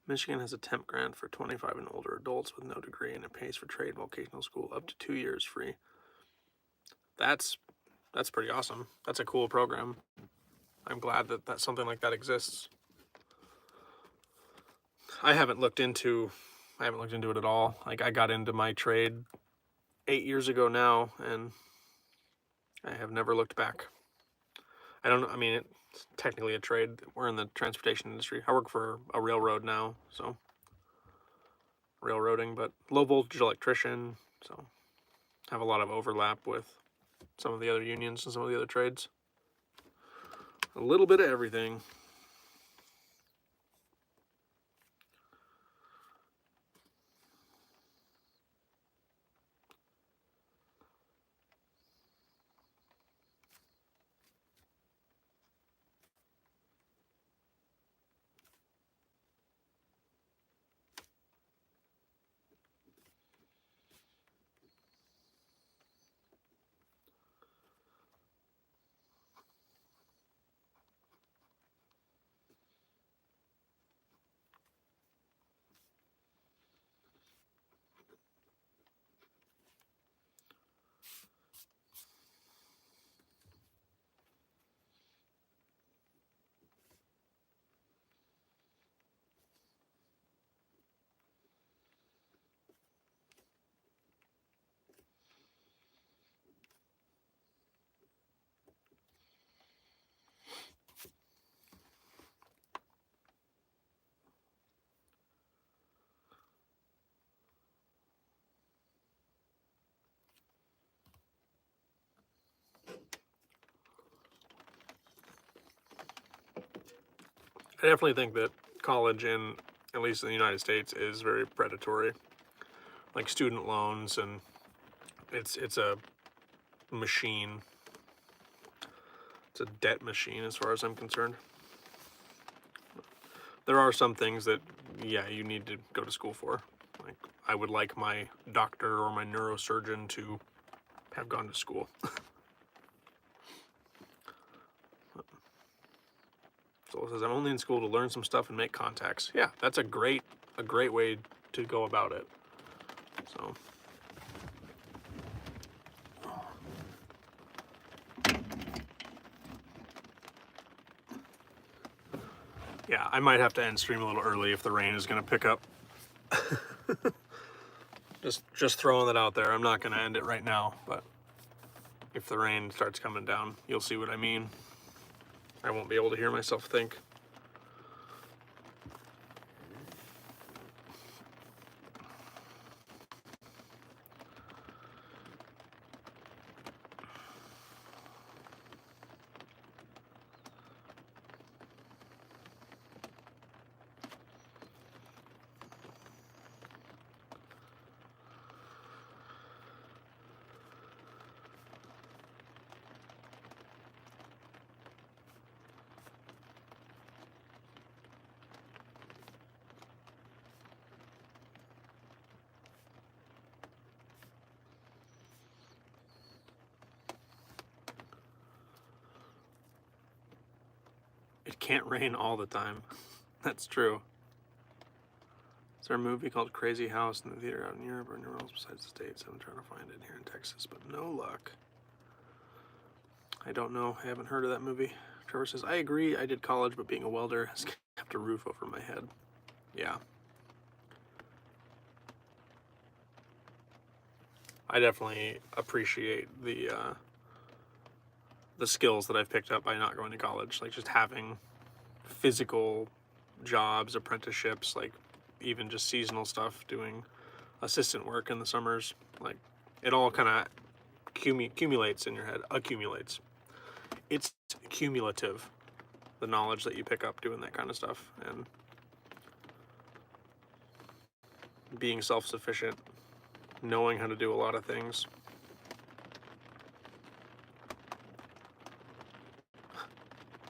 Speaker 1: Michigan has a temp grant for 25 and older adults with no degree, and it pays for trade and vocational school up to 2 years free. That's pretty awesome. That's a cool program. I'm glad that something like that exists. I haven't looked into it at all. Like, I got into my trade 8 years ago now, and I have never looked back. I don't know. I mean, it's technically a trade. We're in the transportation industry. I work for a railroad now, so railroading, but low voltage electrician, so have a lot of overlap with some of the other unions and some of the other trades. A little bit of everything. I definitely think that college at least in the United States, is very predatory. Like student loans, and it's a machine. It's a debt machine as far as I'm concerned. There are some things that, yeah, you need to go to school for. Like, I would like my doctor or my neurosurgeon to have gone to school. So it says, I'm only in school to learn some stuff and make contacts. Yeah, that's a great way to go about it. So. Yeah, I might have to end stream a little early if the rain is going to pick up. Just throwing that out there. I'm not going to end it right now, but if the rain starts coming down, you'll see what I mean. I won't be able to hear myself think. It can't rain all the time. That's true. Is there a movie called Crazy House in the theater out in Europe or anywhere else besides the States? I'm trying to find it here in Texas, but no luck. I don't know. I haven't heard of that movie. Trevor says, I agree. I did college, but being a welder has kept a roof over my head. Yeah. I definitely appreciate the skills that I've picked up by not going to college. Like just having physical jobs, apprenticeships, like even just seasonal stuff, doing assistant work in the summers. Like it all kind of accumulates in your head. Accumulates. It's cumulative, the knowledge that you pick up doing that kind of stuff, and being self-sufficient, knowing how to do a lot of things.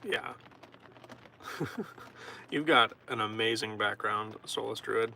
Speaker 1: Yeah. You've got an amazing background, Solus Druid.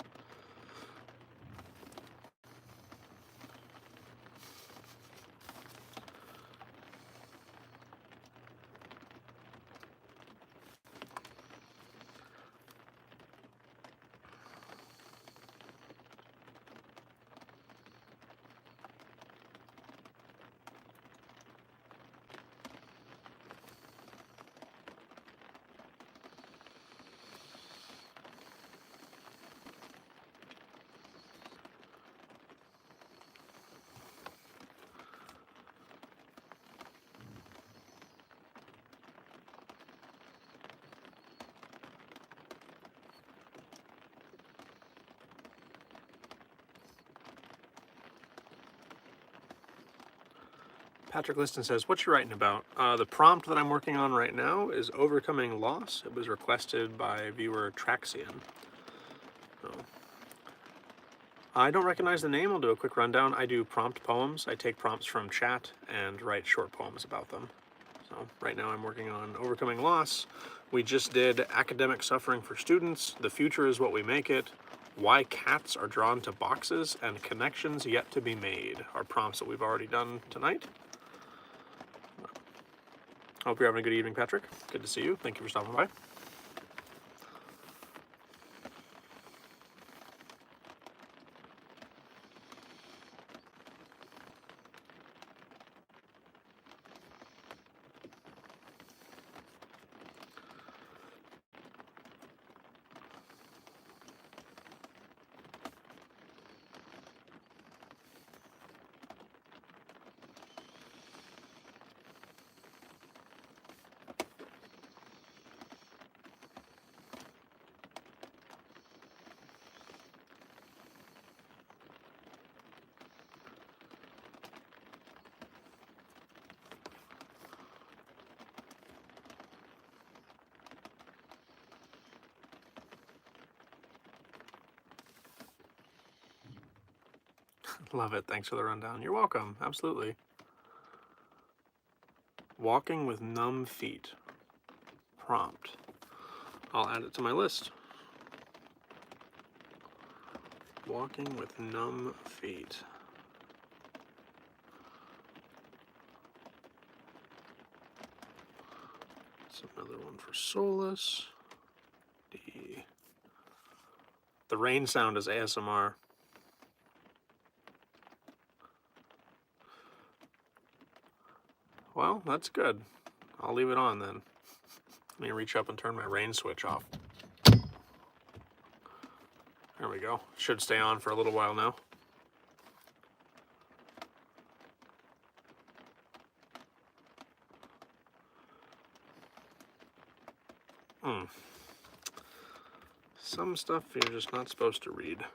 Speaker 1: Patrick Liston says, what you writing about? The prompt that I'm working on right now is overcoming loss. It was requested by viewer Traxian. So, I don't recognize the name. I'll do a quick rundown. I do prompt poems. I take prompts from chat and write short poems about them. So right now I'm working on overcoming loss. We just did academic suffering for students. The future is what we make it. Why cats are drawn to boxes, and connections yet to be made are prompts that we've already done tonight. I hope you're having a good evening, Patrick. Good to see you. Thank you for stopping by. Love it. Thanks for the rundown. You're welcome. Absolutely. Walking with numb feet. Prompt. I'll add it to my list. Walking with numb feet. That's another one for solace. The rain sound is ASMR. Well, that's good. I'll leave it on then. Let me reach up and turn my rain switch off. There we go. Should stay on for a little while now. Some stuff you're just not supposed to read.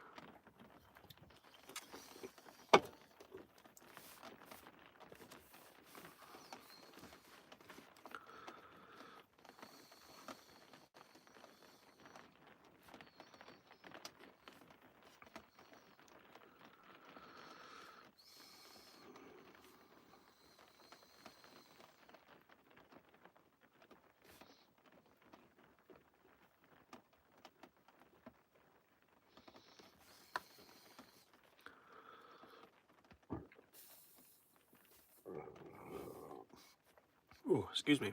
Speaker 1: Ooh, excuse me.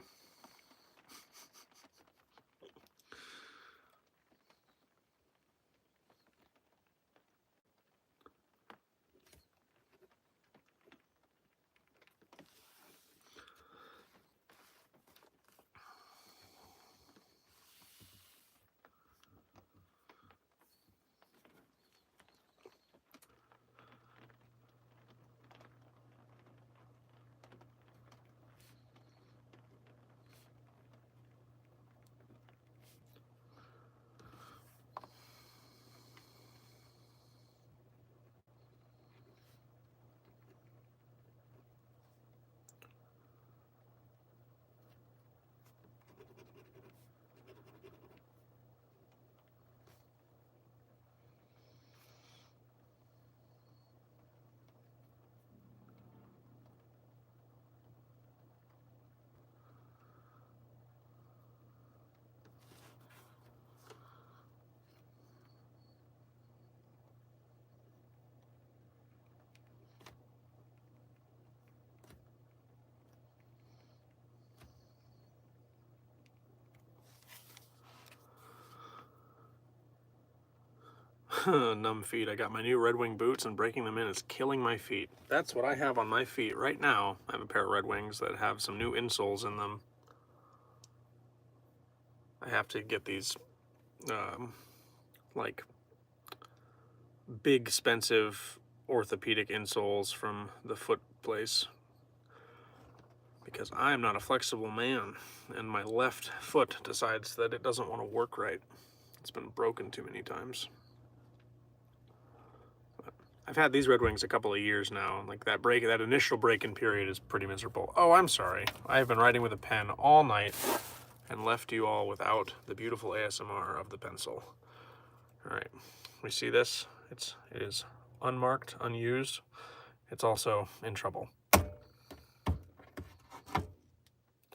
Speaker 1: Numb feet. I got my new Red Wing boots and breaking them in is killing my feet. That's what I have on my feet right now. I have a pair of Red Wings that have some new insoles in them. I have to get these, like, big, expensive orthopedic insoles from the foot place because I'm not a flexible man and my left foot decides that it doesn't want to work right. It's been broken too many times. I've had these Red Wings a couple of years now. Like that initial break-in period is pretty miserable. Oh, I'm sorry. I have been writing with a pen all night and left you all without the beautiful ASMR of the pencil. All right, we see this. It is unmarked, unused. It's also in trouble. All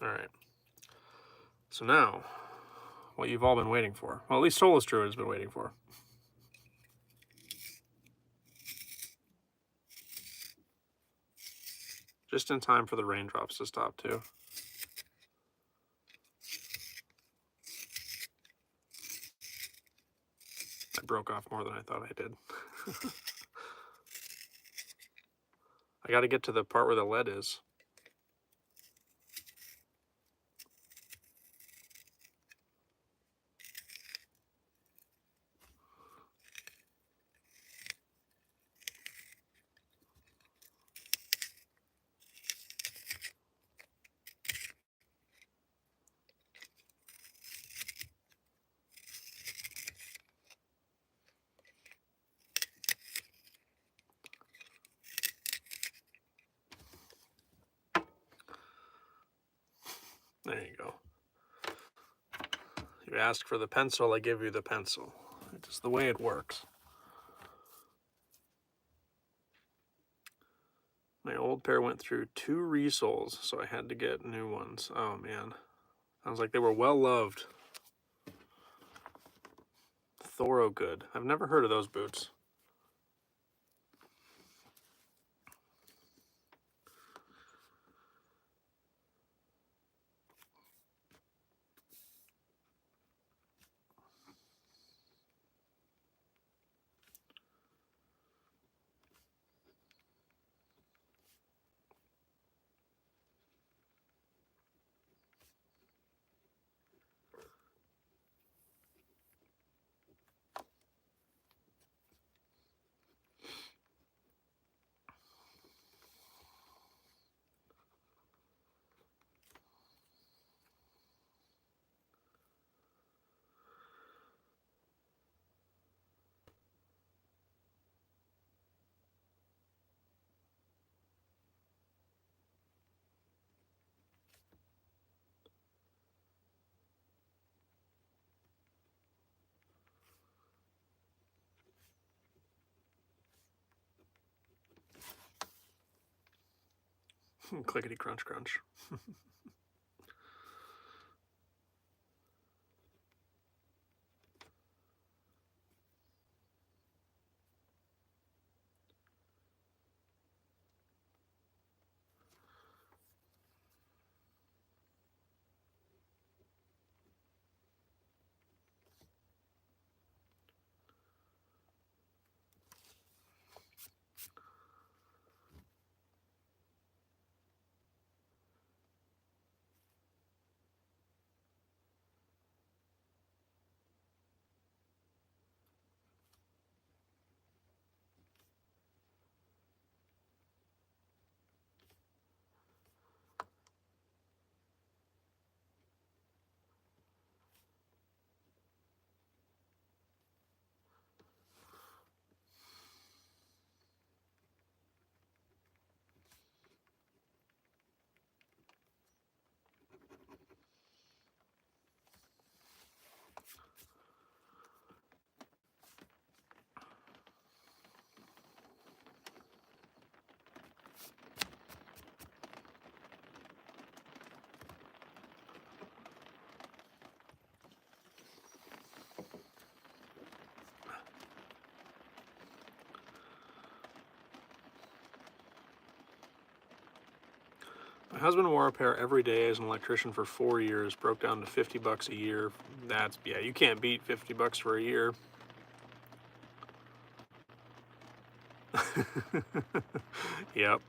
Speaker 1: right. So now, what you've all been waiting for. Well, at least Soulless Druid has been waiting for. Just in time for the raindrops to stop, too. I broke off more than I thought I did. I got to get to the part where the lead is. There you go. You ask for the pencil, I give you the pencil. It's the way it works. My old pair went through 2 resoles, so I had to get new ones. Oh man. Sounds like they were well loved. Thorogood. I've never heard of those boots. Clickety crunch crunch. My husband wore a pair every day as an electrician for 4 years, broke down to $50 a year. That's, yeah, you can't beat $50 for a year. Yep.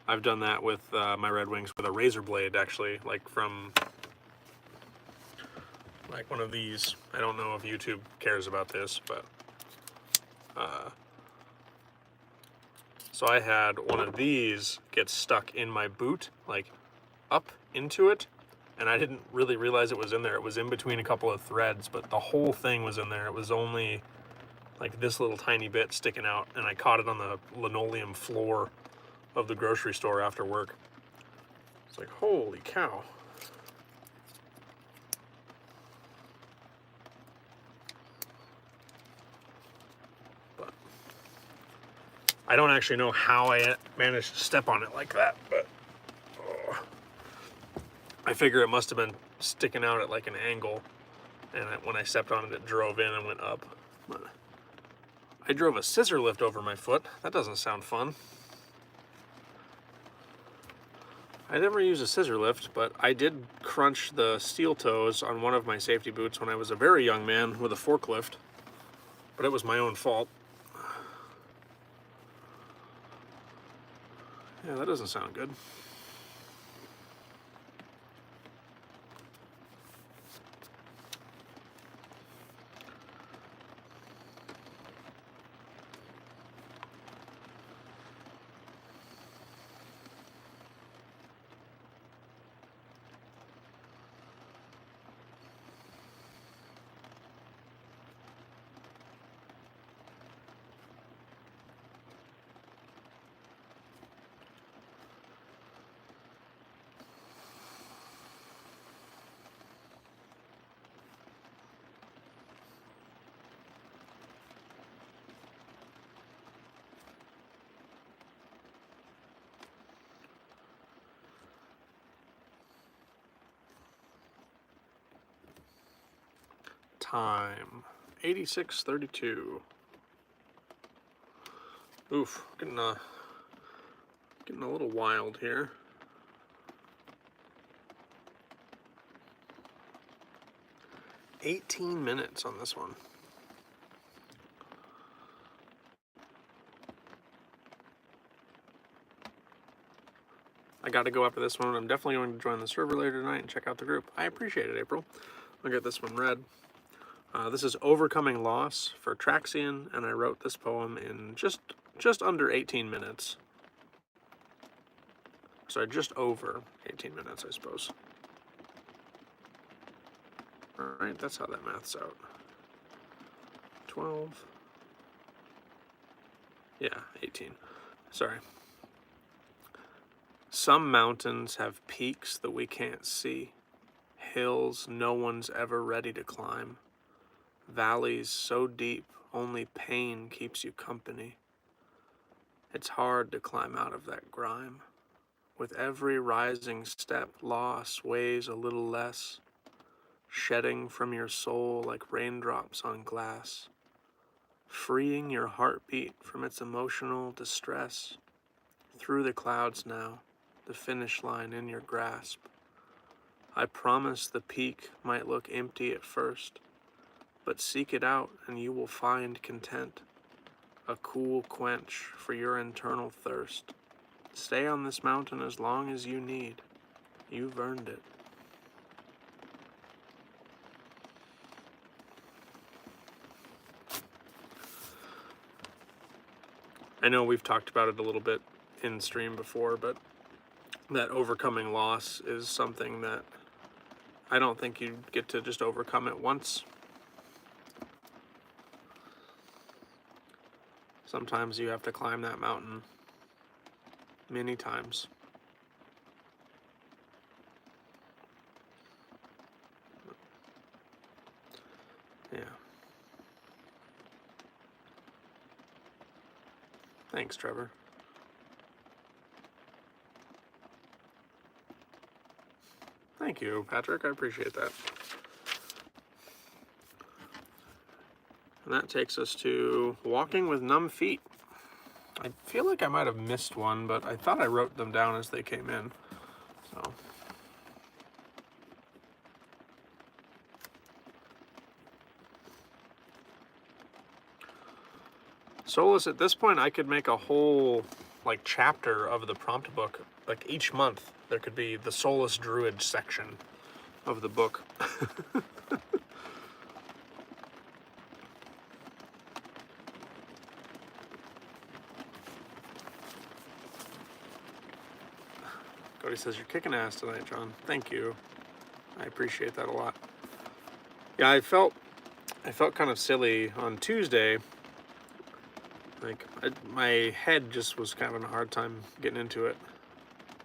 Speaker 1: I've done that with my Red Wings with a razor blade, actually, like from like one of these. I don't know if YouTube cares about this, but so I had one of these get stuck in my boot, like up into it, and I didn't really realize it was in there. It was in between a couple of threads, but the whole thing was in there. It was only like this little tiny bit sticking out, and I caught it on the linoleum floor of the grocery store after work. It's like, holy cow. But I don't actually know how I managed to step on it like that, but I figure it must have been sticking out at like an angle, and when I stepped on it, it drove in and went up. But I drove a scissor lift over my foot. That doesn't sound fun. I never used a scissor lift, but I did crunch the steel toes on one of my safety boots when I was a very young man with a forklift, but it was my own fault. Yeah, that doesn't sound good. time, 86:32. Oof, getting a little wild here. "18 minutes on this one. I got to go after this one. I'm definitely going to join the server later tonight and check out the group. I appreciate it, April. I'll get this one read. This is Overcoming Loss for Traxian, and I wrote this poem in just under 18 minutes. Sorry, just over 18 minutes, I suppose. All right, that's how that maths out. 12. Yeah, 18. Sorry. Some mountains have peaks that we can't see, hills no one's ever ready to climb, valleys so deep only pain keeps you company. It's hard to climb out of that grime. With every rising step, loss weighs a little less, shedding from your soul like raindrops on glass, freeing your heartbeat from its emotional distress. Through the clouds now, the finish line in your grasp. I promise the peak might look empty at first, but seek it out and you will find content, a cool quench for your internal thirst. Stay on this mountain as long as you need. You've earned it. I know we've talked about it a little bit in stream before, but that overcoming loss is something that I don't think you get to just overcome it once. Sometimes you have to climb that mountain many times. Yeah. Thanks, Trevor. Thank you, Patrick. I appreciate that. And that takes us to Walking with Numb Feet. I feel like I might have missed one, but I thought I wrote them down as they came in. So. Solus, at this point, I could make a whole chapter of the prompt book. Like each month, there could be the Solus Druid section of the book. Cody says, "You're kicking ass tonight, John." Thank you. I appreciate that a lot. Yeah, I felt kind of silly on Tuesday. My head just was kind of having a hard time getting into it.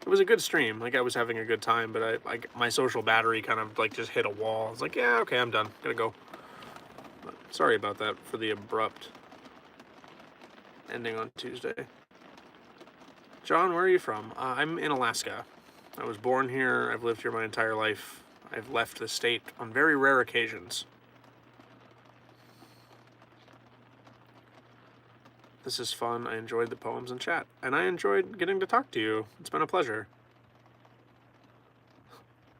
Speaker 1: It was a good stream. I was having a good time, but my social battery kind of just hit a wall. I was like, yeah, okay, I'm done. Gotta go. But sorry about that for the abrupt ending on Tuesday. John, where are you from? I'm in Alaska. I was born here. I've lived here my entire life. I've left the state on very rare occasions. This is fun. I enjoyed the poems and chat, and I enjoyed getting to talk to you. It's been a pleasure.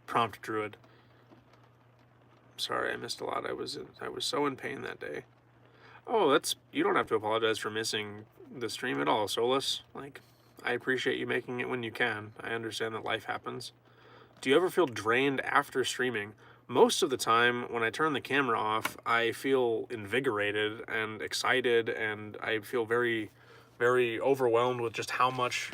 Speaker 1: Prompt Druid. Sorry, I missed a lot. I was so in pain that day. Oh, you don't have to apologize for missing the stream at all, Solus. I appreciate you making it when you can. I understand that life happens. Do you ever feel drained after streaming? Most of the time, when I turn the camera off, I feel invigorated and excited, and I feel very, very overwhelmed with just how much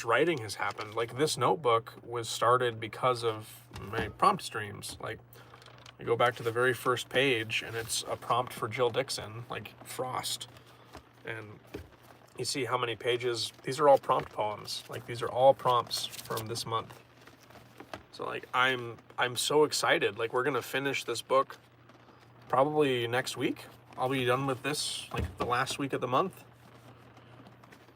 Speaker 1: writing has happened. This notebook was started because of my prompt streams. I go back to the very first page, and it's a prompt for Jill Dixon, Frost. And you see how many pages. These are all prompt poems. These are all prompts from this month. So I'm so excited. We're gonna finish this book probably next week. I'll be done with this the last week of the month.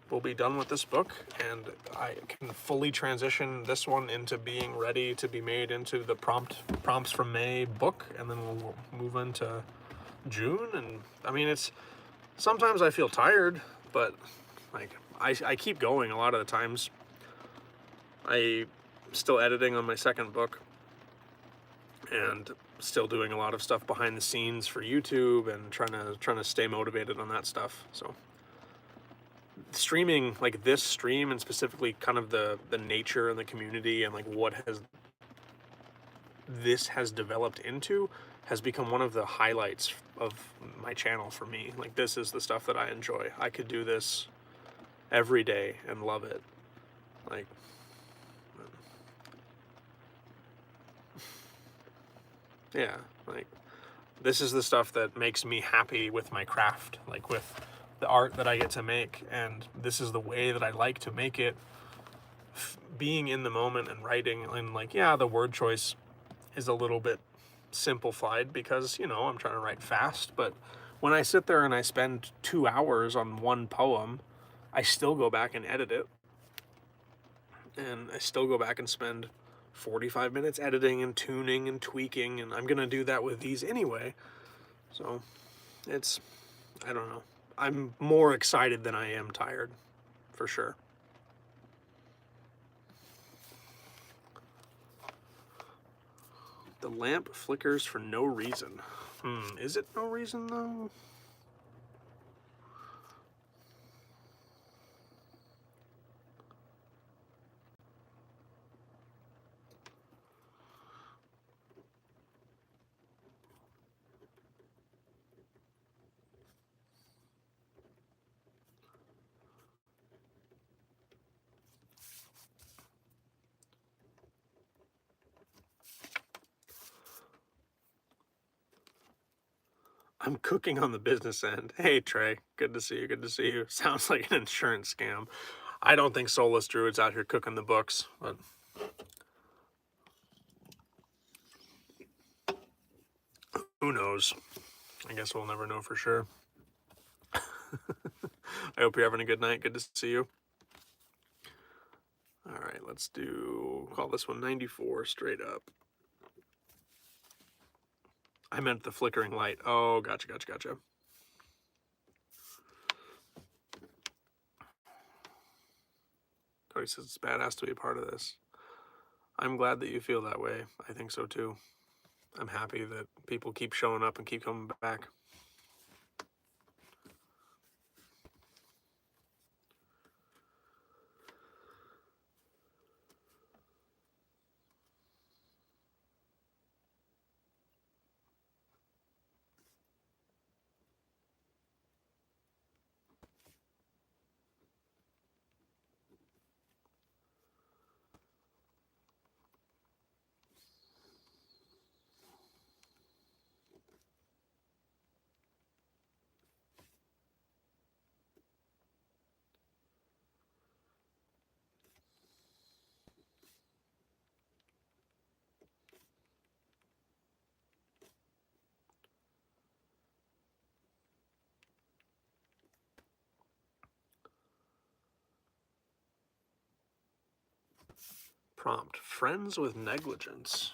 Speaker 1: we'll be done with this book, and I can fully transition this one into being ready to be made into the Prompts from May book, and then we'll move into June. And I mean, it's sometimes I feel tired, but like I keep going a lot of the times. I'm still editing on my second book, and still doing a lot of stuff behind the scenes for YouTube, and trying to stay motivated on that stuff. So streaming, like this stream, and specifically kind of the nature and the community and like what this has developed into, has become one of the highlights of my channel for me. Like, this is the stuff that I enjoy. I could do this every day and love it. Like, yeah, like this is the stuff that makes me happy with my craft, like with the art that I get to make, and this is the way that I like to make it. Being in the moment and writing, and like, yeah, the word choice is a little bit simplified because, you know, I'm trying to write fast, but when I sit there and I spend 2 hours on one poem, I still go back and edit it, and I still go back and spend 45 minutes editing and tuning and tweaking, and I'm gonna do that with these anyway. So it's, I don't know, I'm more excited than I am tired, for sure. The lamp flickers for no reason. Is it no reason though? I'm cooking on the business end. Hey, Trey, good to see you, good to see you. Sounds like an insurance scam. I don't think Soulless Druid's out here cooking the books, but who knows? I guess we'll never know for sure. I hope you're having a good night. Good to see you. All right, let's call this one 94 straight up. I meant the flickering light. Oh, gotcha. Cody says it's badass to be a part of this. I'm glad that you feel that way. I think so too. I'm happy that people keep showing up and keep coming back. Prompt, friends with negligence.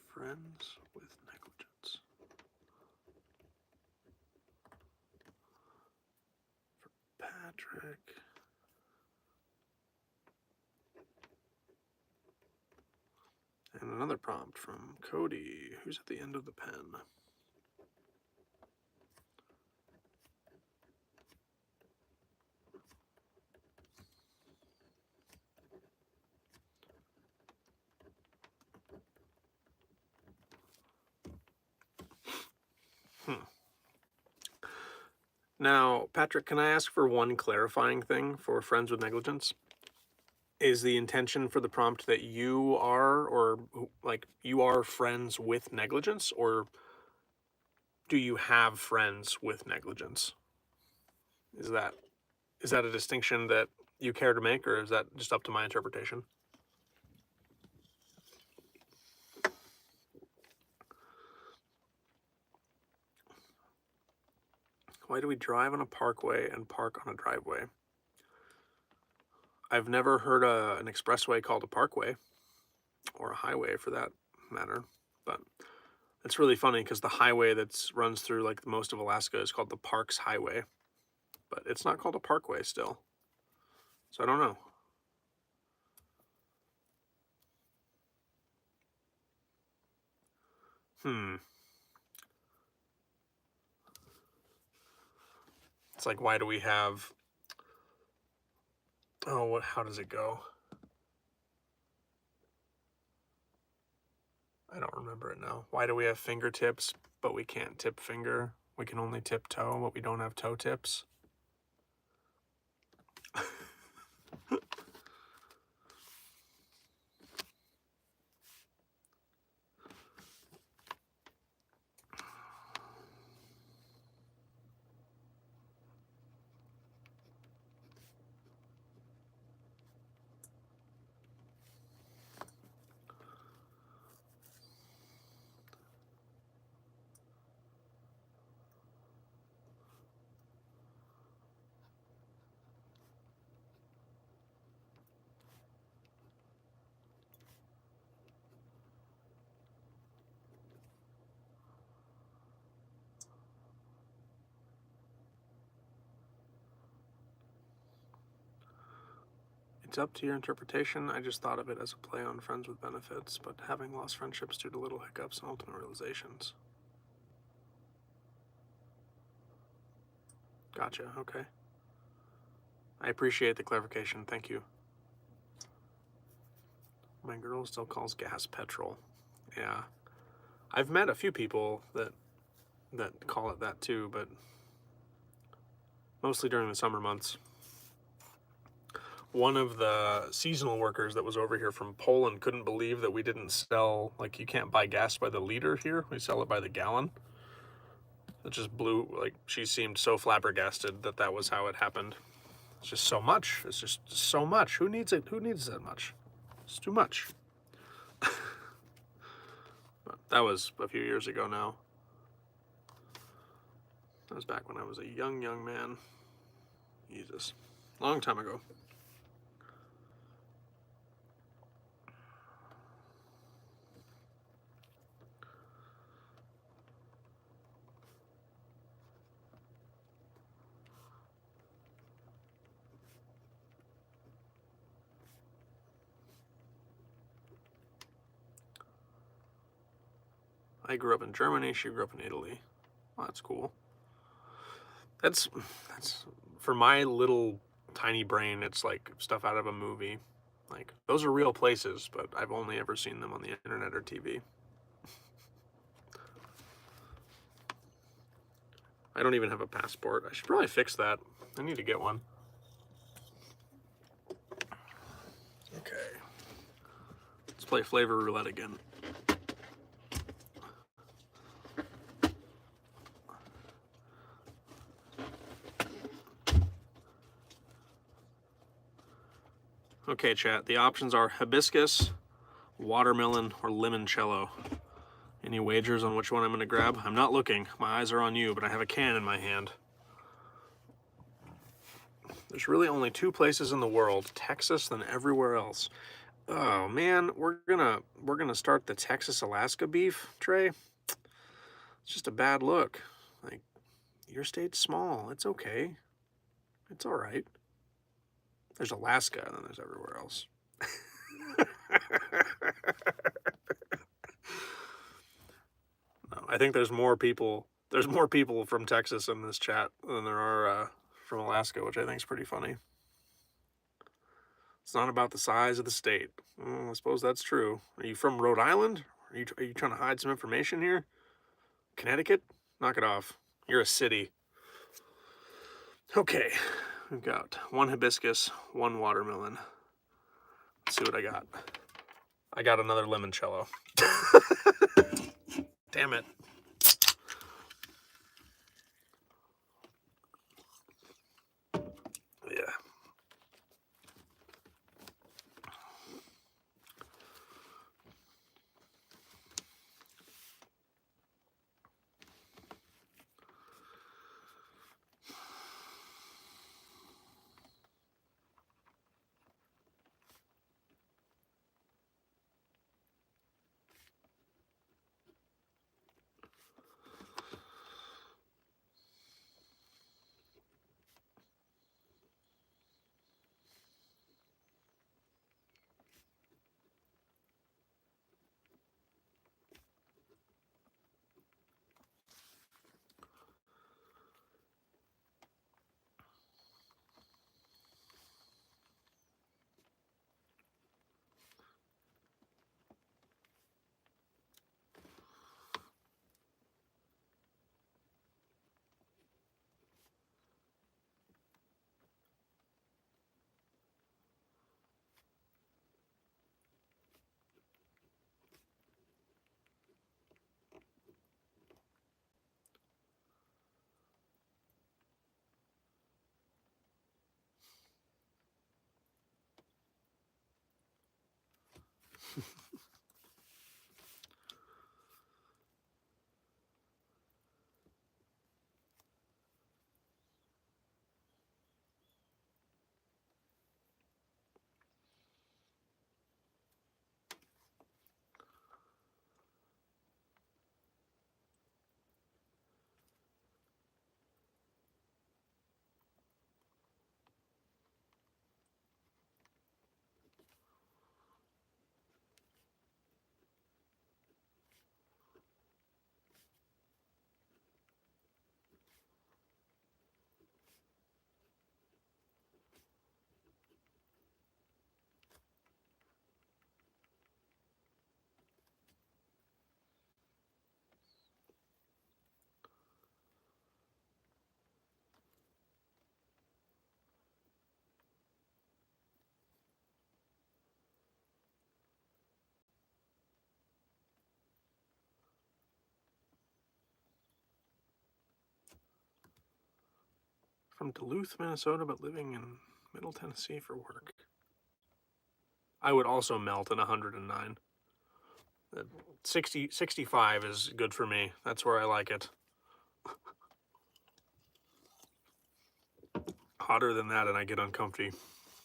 Speaker 1: Friends with negligence. For Patrick. And another prompt from Cody, who's at the end of the pen. Now, Patrick, can I ask for one clarifying thing for friends with negligence? Is the intention for the prompt that you are, or like you are friends with negligence, or do you have friends with negligence? Is that a distinction that you care to make, or is that just up to my interpretation? Why do we drive on a parkway and park on a driveway? I've never heard an expressway called a parkway, or a highway for that matter, but it's really funny because the highway that runs through like most of Alaska is called the Parks Highway, but it's not called a parkway still. So I don't know. It's like, why do we have... Oh, how does it go? I don't remember it now. Why do we have fingertips, but we can't tip finger? We can only tip toe, but we don't have toe tips? It's up to your interpretation. I just thought of it as a play on friends with benefits, but having lost friendships due to little hiccups and ultimate realizations. Gotcha, okay. I appreciate the clarification, thank you. My girl still calls gas petrol. Yeah. I've met a few people that call it that too, but mostly during the summer months. One of the seasonal workers that was over here from Poland couldn't believe that we didn't sell, like, you can't buy gas by the liter here. We sell it by the gallon. It just blew, like, she seemed so flabbergasted that that was how it happened. It's just so much. It's just so much. Who needs it? Who needs that much? It's too much. But that was a few years ago now. That was back when I was a young man. Jesus. Long time ago. I grew up in Germany, she grew up in Italy. Well, that's cool. That's for my little tiny brain, it's like stuff out of a movie. Like, those are real places, but I've only ever seen them on the internet or TV. I don't even have a passport. I should probably fix that. I need to get one. Okay. Let's play Flavor Roulette again. Okay, chat. The options are hibiscus, watermelon, or limoncello. Any wagers on which one I'm going to grab? I'm not looking. My eyes are on you, but I have a can in my hand. There's really only two places in the world, Texas than everywhere else. Oh man, we're gonna start the Texas-Alaska beef, Trey. It's just a bad look. Like, your state's small. It's okay. It's all right. There's Alaska, and then there's everywhere else. No, I think there's more people. There's more people from Texas in this chat than there are from Alaska, which I think is pretty funny. It's not about the size of the state. Well, I suppose that's true. Are you from Rhode Island? Are you trying to hide some information here? Connecticut? Knock it off. You're a city. Okay, we've got one hibiscus, one watermelon. Let's see what I got. I got another limoncello. Damn it. Yeah. From Duluth, Minnesota, but living in Middle Tennessee for work. I would also melt in 109. 65 is good for me. That's where I like it. Hotter than that and I get uncomfy.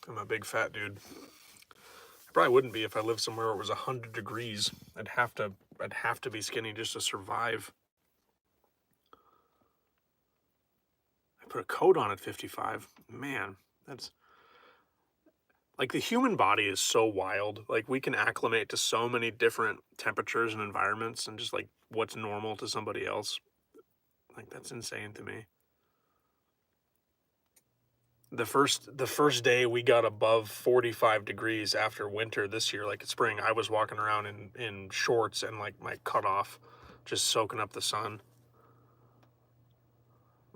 Speaker 1: I'm a big fat dude. I probably wouldn't be if I lived somewhere where it was 100 degrees. I'd have to be skinny just to survive. I put a coat on at 55. Man, that's like the human body is so wild. Like we can acclimate to so many different temperatures and environments and just like what's normal to somebody else. Like that's insane to me. The first day we got above 45 degrees after winter this year, like spring, I was walking around in shorts and like my cutoff, just soaking up the sun.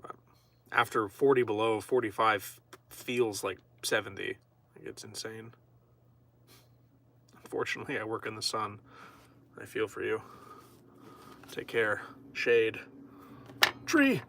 Speaker 1: But after 40 below, 45 feels like 70. Like it's insane. Unfortunately, I work in the sun. I feel for you. Take care. Shade. Tree.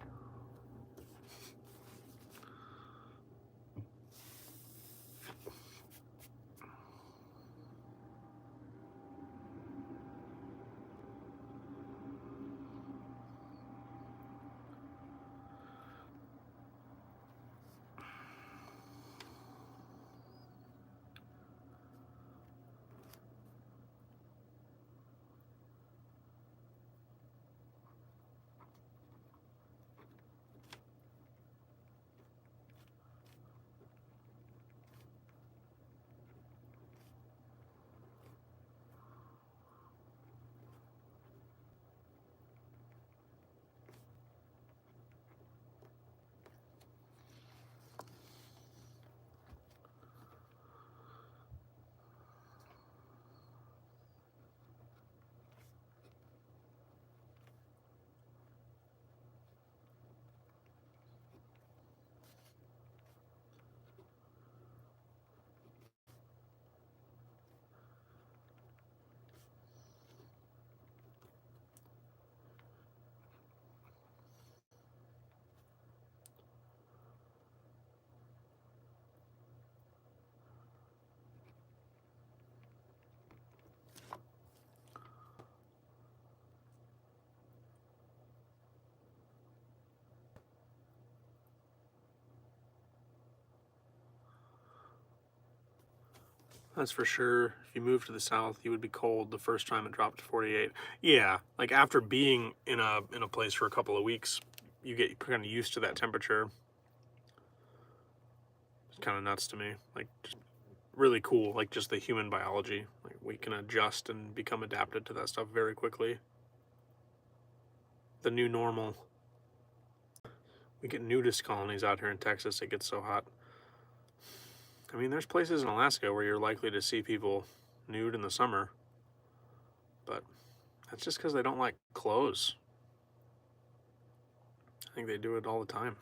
Speaker 1: That's for sure. If you move to the south, you would be cold the first time it dropped to 48. Yeah, like after being in a place for a couple of weeks, you get kind of used to that temperature. It's kind of nuts to me. Like just really cool, like just the human biology. Like we can adjust and become adapted to that stuff very quickly. The new normal. We get nudist colonies out here in Texas. It gets so hot. I mean, there's places in Alaska where you're likely to see people nude in the summer, but that's just because they don't like clothes. I think they do it all the time.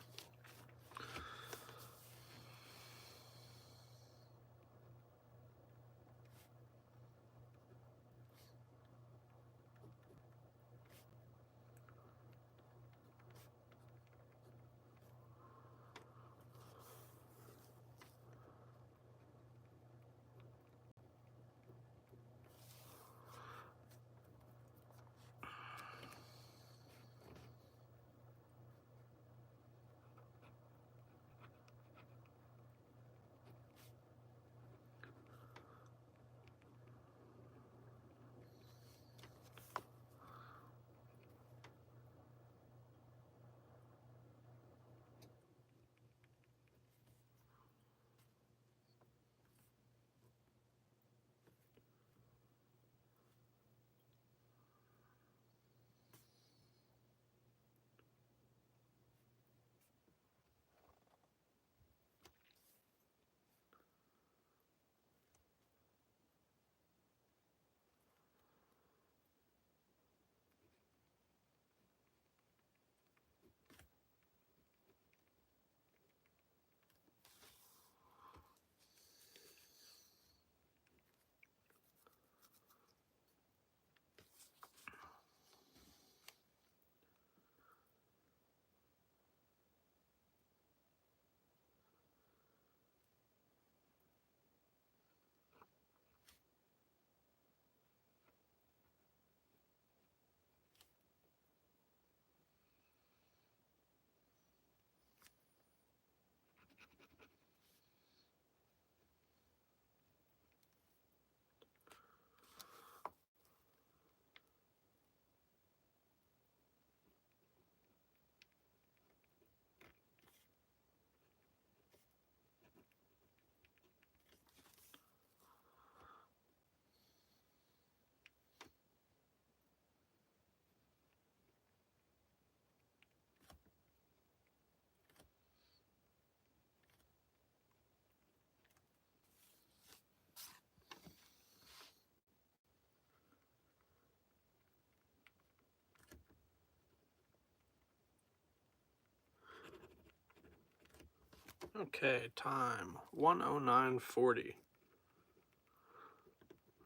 Speaker 1: Okay, time 1:09:40.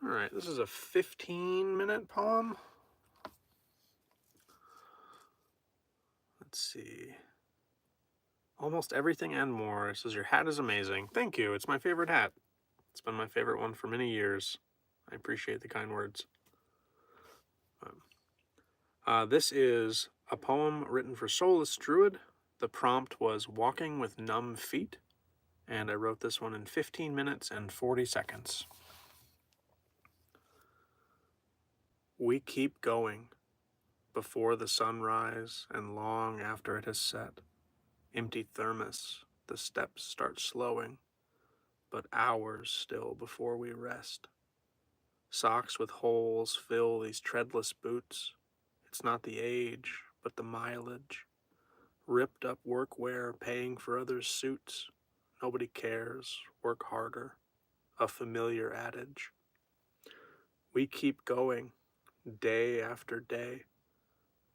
Speaker 1: All right, this is a 15-minute poem. Let's see. Almost everything and more. It says, your hat is amazing. Thank you. It's my favorite hat. It's been my favorite one for many years. I appreciate the kind words. This is a poem written for Soulless Druid. The prompt was walking with numb feet, and I wrote this one in 15 minutes and 40 seconds. We keep going before the sunrise and long after it has set. Empty thermos, the steps start slowing, but hours still before we rest. Socks with holes fill these treadless boots. It's not the age, but the mileage. Ripped up workwear paying for others' suits. Nobody cares, work harder. A familiar adage. We keep going, day after day,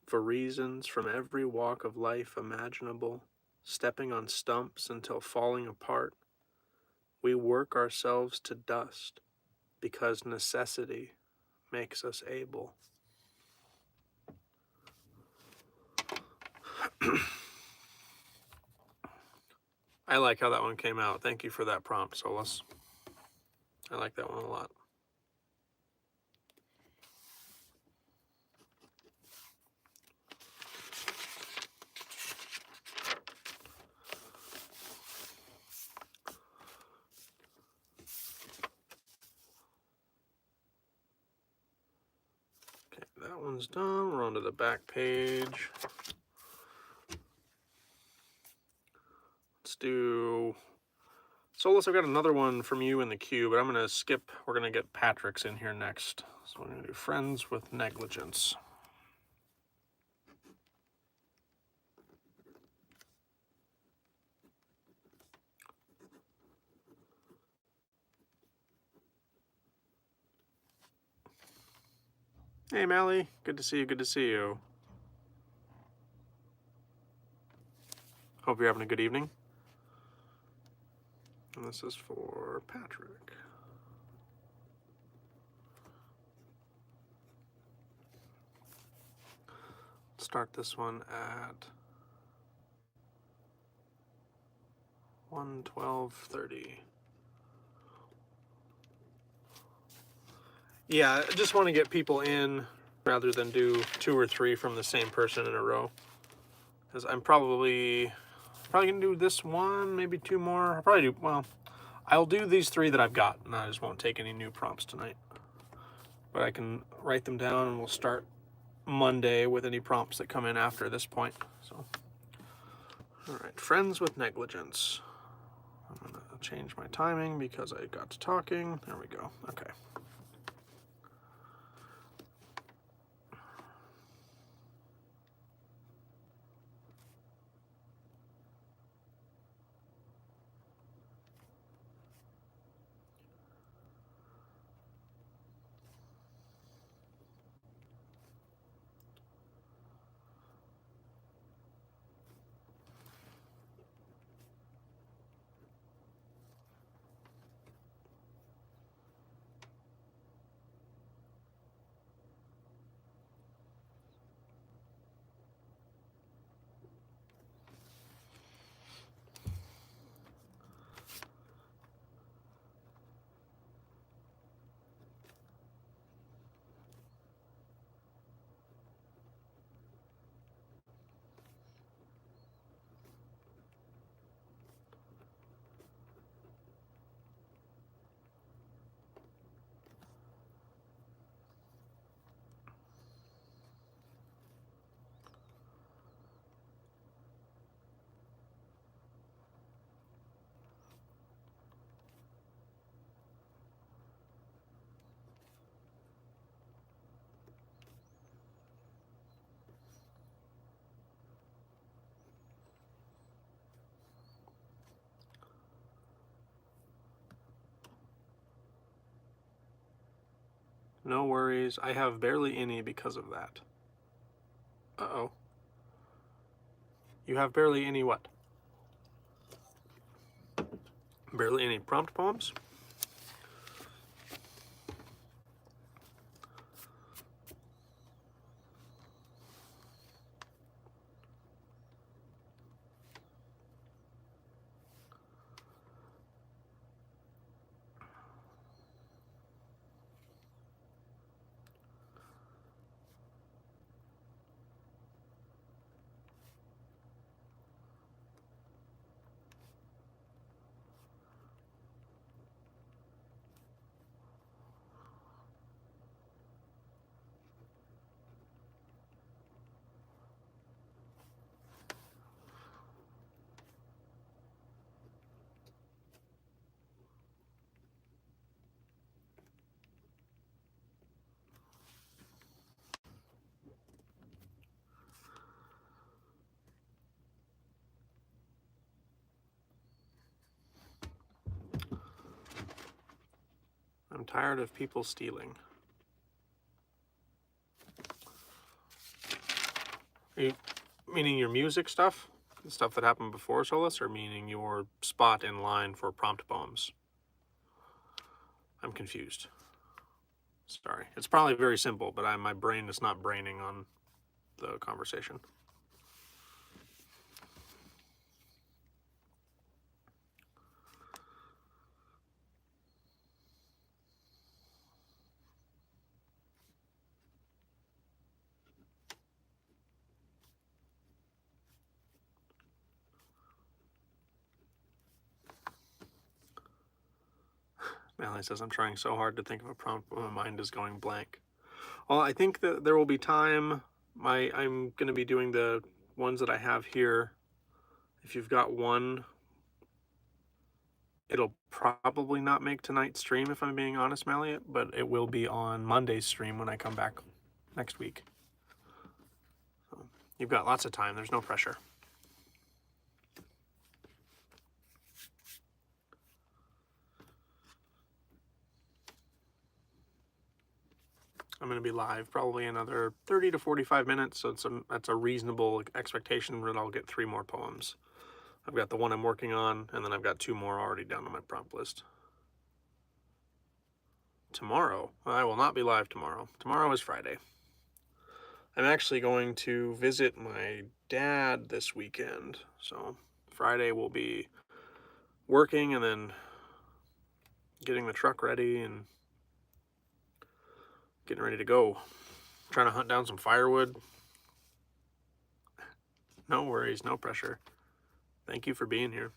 Speaker 1: for reasons from every walk of life imaginable, stepping on stumps until falling apart. We work ourselves to dust because necessity makes us able. I like how that one came out. Thank you for that prompt, Solus. I like that one a lot. Okay, that one's done. We're on to the back page. Let's do Solus. I've got another one from you in the queue, but I'm going to skip. We're going to get Patrick's in here next. So we're going to do Friends with Negligence. Hey, Mally. Good to see you. Good to see you. Hope you're having a good evening. And this is for Patrick. Start this one at 1:12:30. Yeah, I just want to get people in rather than do 2 or 3 from the same person in a row. Because I'm probably gonna do this one, maybe 2 more. I'll do these 3 that I've got, and I just won't take any new prompts tonight. But I can write them down, and we'll start Monday with any prompts that come in after this point. So, all right, Friends with Negligence. I'm gonna change my timing because I got to talking. There we go. Okay. No worries. I have barely any because of that. Uh-oh. You have barely any what? Barely any prompt poems. I'm tired of people stealing. Are you meaning your music stuff? The stuff that happened before Solus, or meaning your spot in line for prompt poems? I'm confused. Sorry. It's probably very simple, but my brain is not braining on the conversation. Mallie says, I'm trying so hard to think of a prompt, but my mind is going blank. Well, I think that there will be time. I'm going to be doing the ones that I have here. If you've got one, it'll probably not make tonight's stream, if I'm being honest, Malliot, but it will be on Monday's stream when I come back next week. So you've got lots of time. There's no pressure. I'm going to be live probably another 30 to 45 minutes, so that's a reasonable expectation that I'll get 3 more poems. I've got the one I'm working on, and then I've got 2 more already down on my prompt list. Tomorrow, I will not be live tomorrow. Tomorrow is Friday. I'm actually going to visit my dad this weekend, so Friday will be working and then getting the truck ready and getting ready to go. Trying to hunt down some firewood. No worries, no pressure. Thank you for being here.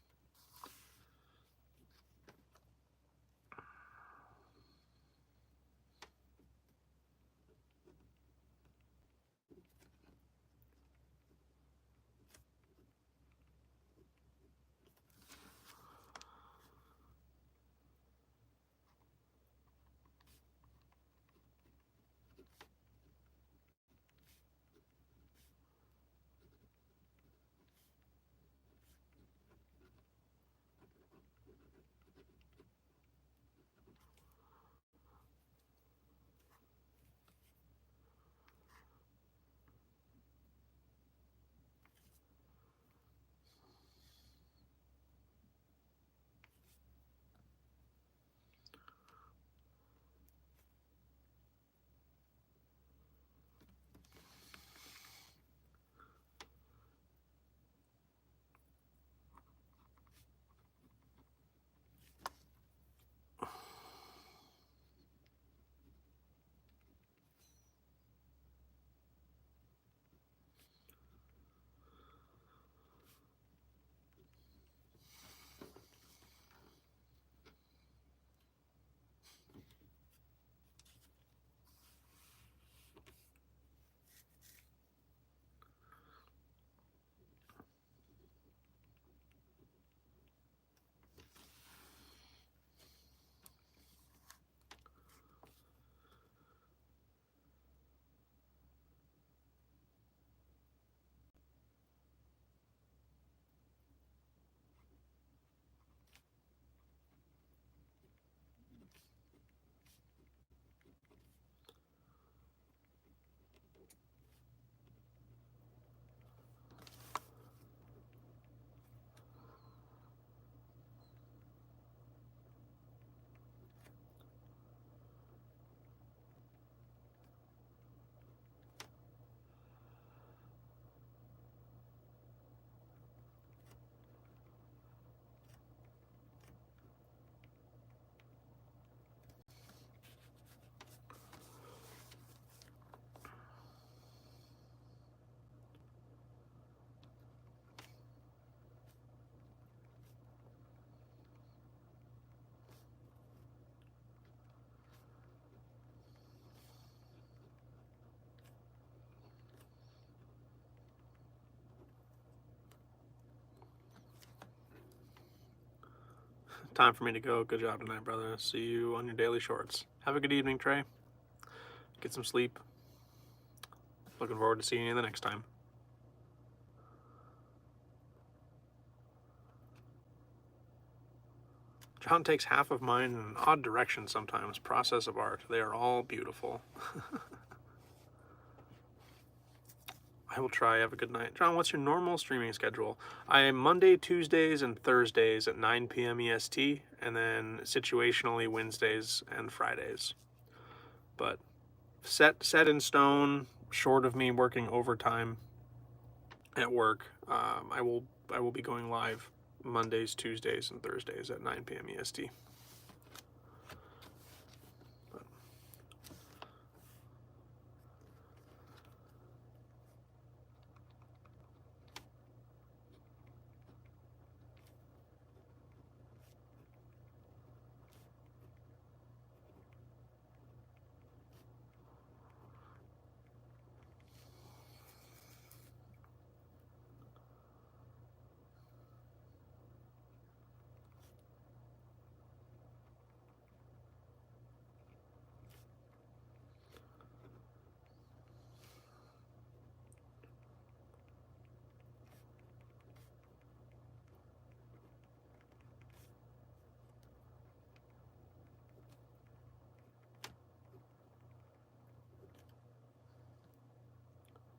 Speaker 1: time for me to go. Good job tonight, brother. See you on your daily shorts. Have a good evening, Trey. Get some sleep. Looking forward to seeing you the next time. John takes half of mine in an odd direction sometimes. Process of art. They are all beautiful. I will try. Have a good night. John, what's your normal streaming schedule? I am Monday, Tuesdays, and Thursdays at 9 p.m. EST, and then situationally Wednesdays and Fridays. But set in stone, short of me working overtime at work, I will be going live Mondays, Tuesdays, and Thursdays at 9 p.m. EST.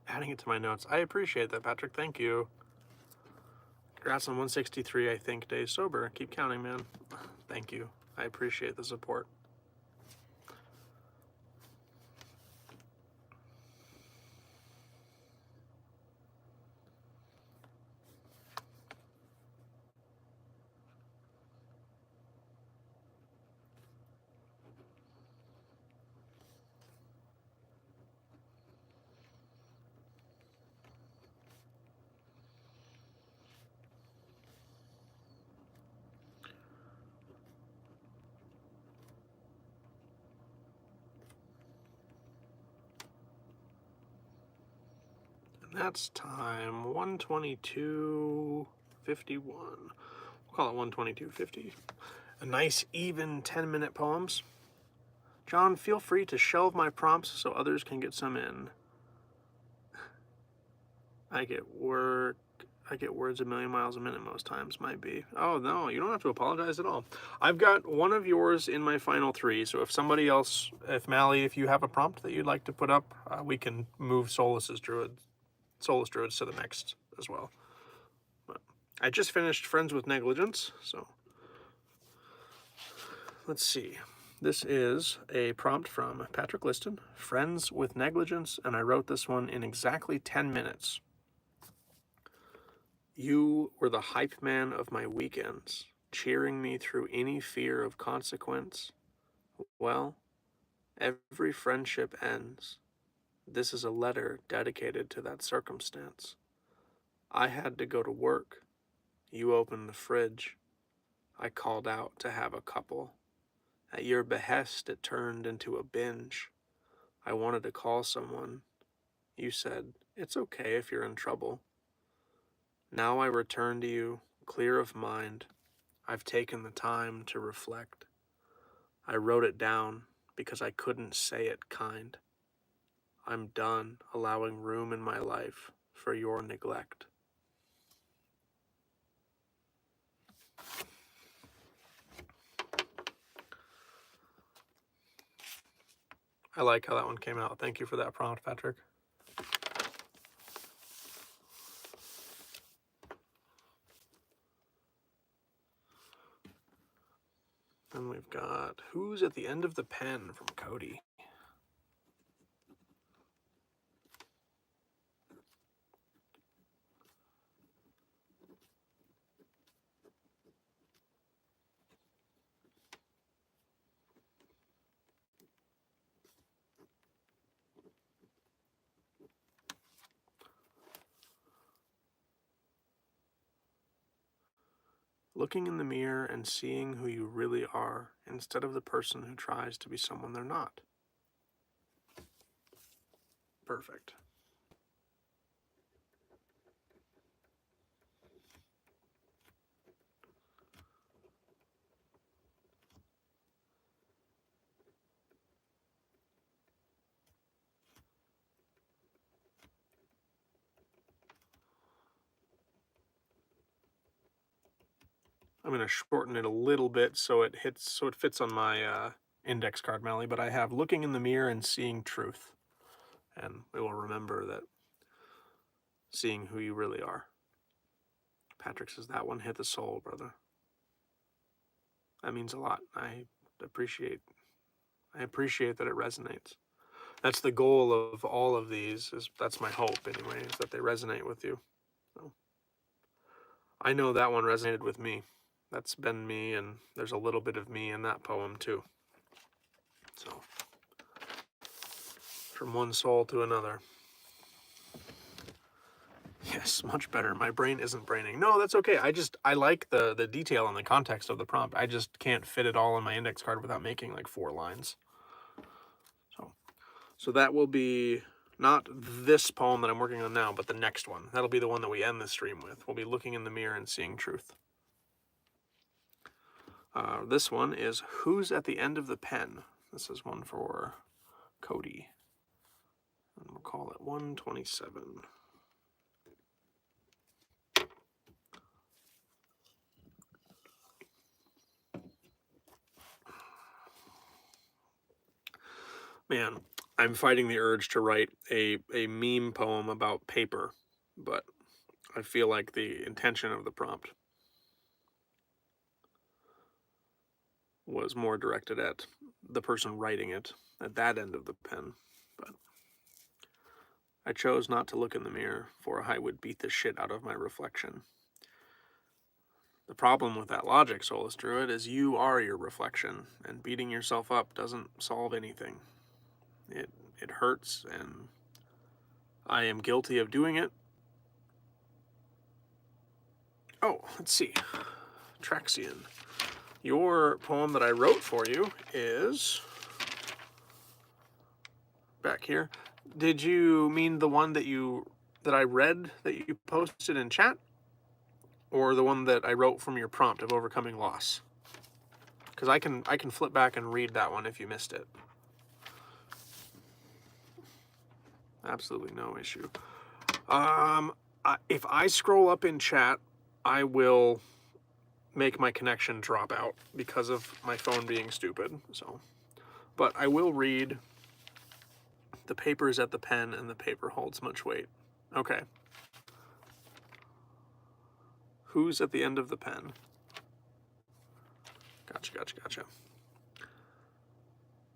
Speaker 1: Adding it to my notes. I appreciate that, Patrick. Thank you. Congrats on 163, I think, days sober. Keep counting, man. Thank you. I appreciate the support. That's time 122:51. We'll call it 122:50. A nice even 10-minute poems. John, feel free to shelve my prompts so others can get some in. I get words a million miles a minute most times, might be. Oh no, you don't have to apologize at all. I've got one of yours in my final 3, so if somebody else, if Mally, if you have a prompt that you'd like to put up, we can move Solus Druids to the next as well. But I just finished Friends with Negligence, so let's see. This is a prompt from Patrick Liston, Friends with Negligence, and I wrote this one in exactly 10 minutes. You were the hype man of my weekends, cheering me through any fear of consequence. Well, every friendship ends. This is a letter dedicated to that circumstance. I had to go to work. You opened the fridge. I called out to have a couple. At your behest, it turned into a binge. I wanted to call someone. You said, it's okay if you're in trouble. Now I return to you, clear of mind. I've taken the time to reflect. I wrote it down because I couldn't say it kind. I'm done allowing room in my life for your neglect. I like how that one came out. Thank you for that prompt, Patrick. And we've got Who's at the End of the Pen from Cody. Looking in the mirror and seeing who you really are instead of the person who tries to be someone they're not. Perfect. I'm going to shorten it a little bit so it fits on my index card, Melly, but I have looking in the mirror and seeing truth. And we will remember that seeing who you really are. Patrick says that one hit the soul, brother. That means a lot. I appreciate that it resonates. That's the goal of all of these. That's my hope anyway, is that they resonate with you. So, I know that one resonated with me. That's been me, and there's a little bit of me in that poem too. So, from one soul to another. Yes, much better. My brain isn't braining. No, that's okay. I like the detail and the context of the prompt. I just can't fit it all in my index card without making like 4 lines. So that will be not this poem that I'm working on now, but the next one. That'll be the one that we end the stream with. We'll be looking in the mirror and seeing truth. This one is Who's at the End of the Pen? This is one for Cody. And we'll call it 127. Man, I'm fighting the urge to write a meme poem about paper, but I feel like the intention of the prompt was more directed at the person writing it, at that end of the pen. But I chose not to look in the mirror, for I would beat the shit out of my reflection. The problem with that logic, Soulless Druid, is you are your reflection, and beating yourself up doesn't solve anything. It hurts, and I am guilty of doing it. Oh, let's see. Traxian. Your poem that I wrote for you is back here. Did you mean the one that I read that you posted in chat, or the one that I wrote from your prompt of overcoming loss? Because I can flip back and read that one if you missed it. Absolutely no issue. If I scroll up in chat, I will make my connection drop out because of my phone being stupid. So, but I will read. The paper is at the pen, and the paper holds much weight. Okay. Who's at the end of the pen? Gotcha.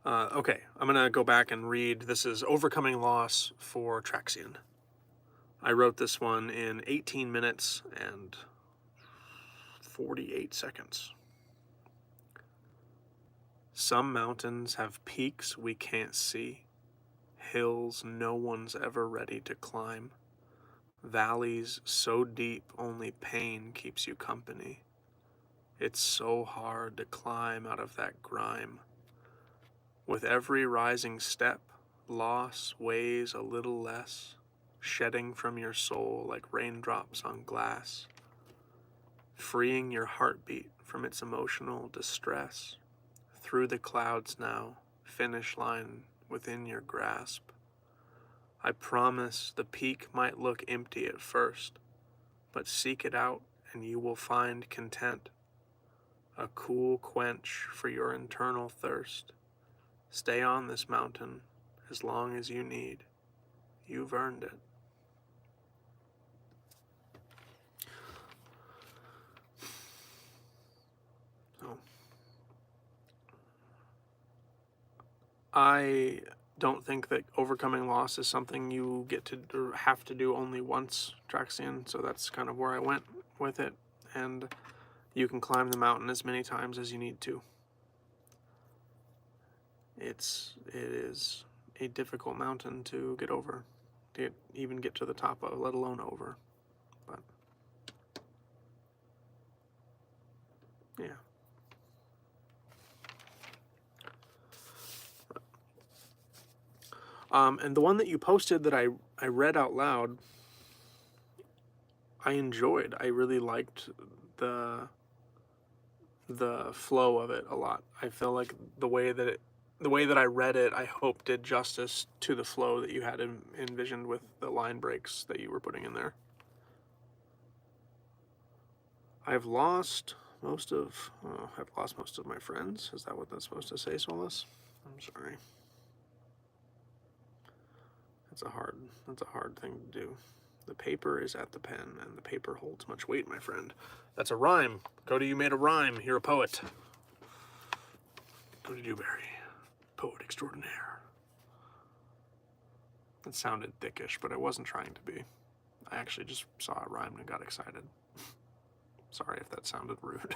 Speaker 1: Okay, I'm going to go back and read. This is Overcoming Loss for Traxian. I wrote this one in 18 minutes and 48 seconds. Some mountains have peaks we can't see, hills no one's ever ready to climb, valleys so deep only pain keeps you company. It's so hard to climb out of that grime. With every rising step, loss weighs a little less, shedding from your soul like raindrops on glass, freeing your heartbeat from its emotional distress. Through the clouds now, finish line within your grasp. I promise the peak might look empty at first, but seek it out and you will find content, a cool quench for your internal thirst. Stay on this mountain as long as you need. You've earned it. So, I don't think that overcoming loss is something you get to or have to do only once, Traxian, so that's kind of where I went with it. And you can climb the mountain as many times as you need to. It is a difficult mountain to get over, to even get to the top of, let alone over. But yeah. And the one that you posted that I read out loud, I enjoyed. I really liked the flow of it a lot. I feel like the way that I read it, I hope did justice to the flow that you had envisioned with the line breaks that you were putting in there. I've lost I've lost most of my friends. Is that what that's supposed to say, Solus? I'm sorry. That's a hard thing to do. The paper is at the pen, and the paper holds much weight, my friend. That's a rhyme. Cody, you made a rhyme. You're a poet. Cody Dewberry, poet extraordinaire. It sounded dickish, but I wasn't trying to be. I actually just saw it rhymed and got excited. Sorry if that sounded rude.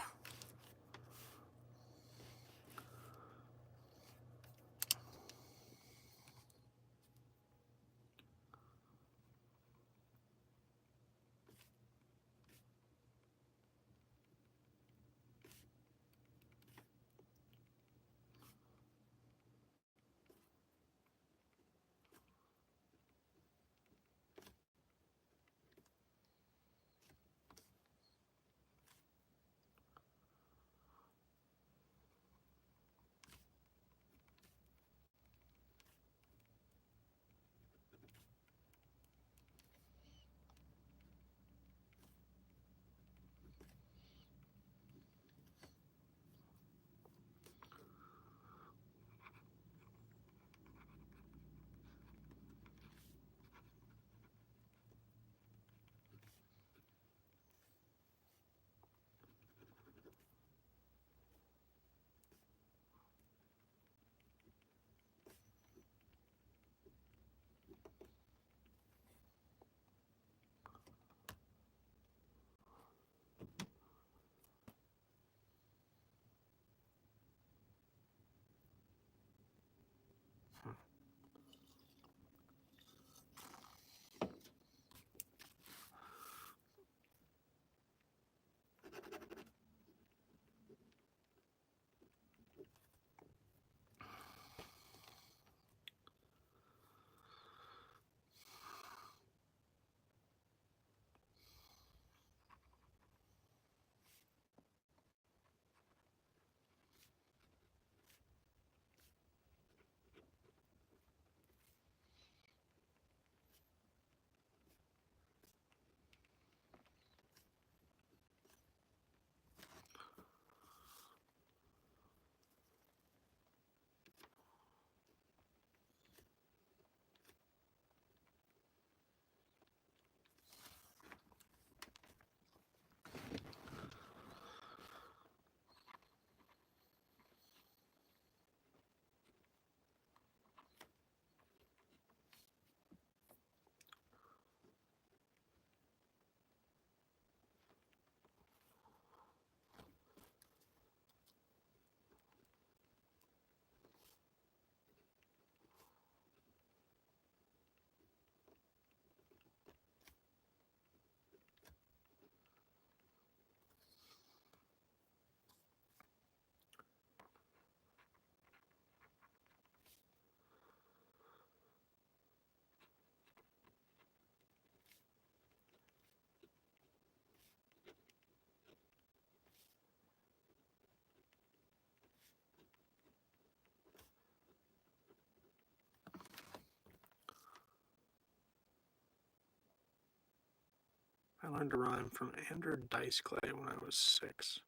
Speaker 1: I learned to rhyme from Andrew Dice Clay when I was 6.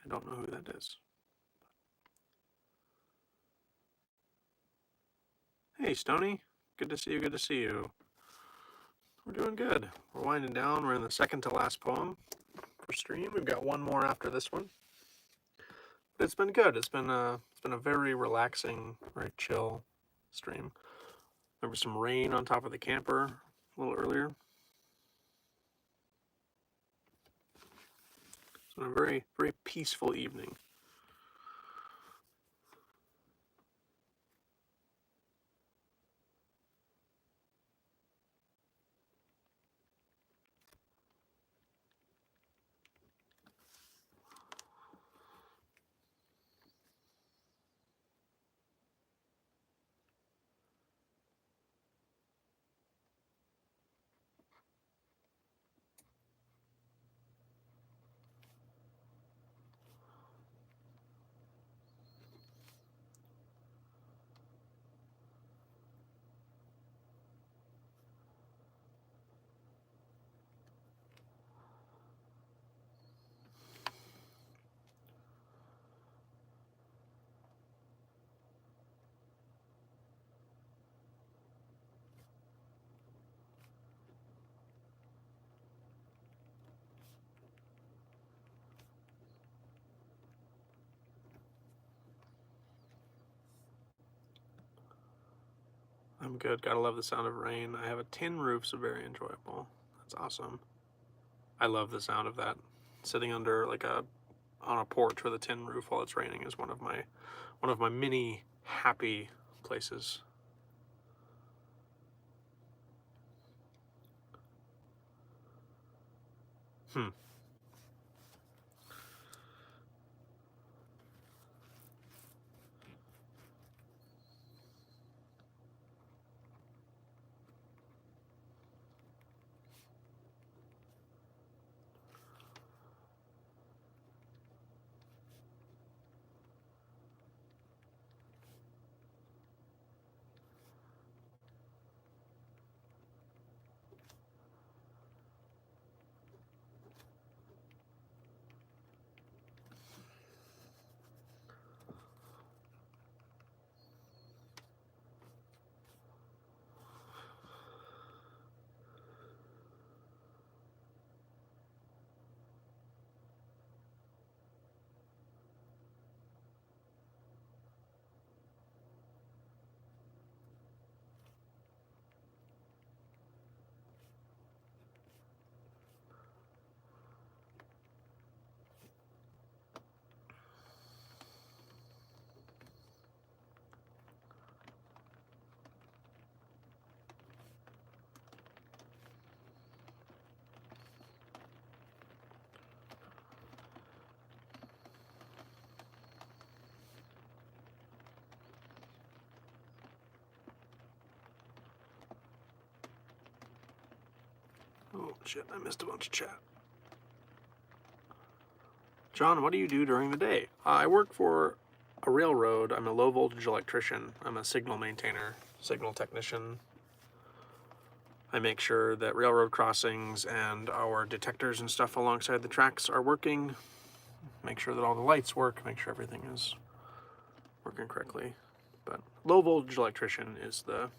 Speaker 1: I don't know who that is. Hey, Stony. Good to see you, good to see you. We're doing good. We're winding down. We're in the second to last poem for stream. We've got one more after this one. But it's been good. It's been a very relaxing, very chill stream. There was some rain on top of the camper a little earlier. It's been a very, very peaceful evening. I'm good. Gotta love the sound of rain. I have a tin roof, so very enjoyable. That's awesome. I love the sound of that. Sitting under like on a porch with a tin roof while it's raining is one of my many happy places. Hmm. Oh shit, I missed a bunch of chat. John, what do you do during the day? I work for a railroad. I'm a low voltage electrician. I'm a signal maintainer, signal technician. I make sure that railroad crossings and our detectors and stuff alongside the tracks are working. Make sure that all the lights work. Make sure everything is working correctly. But low voltage electrician is the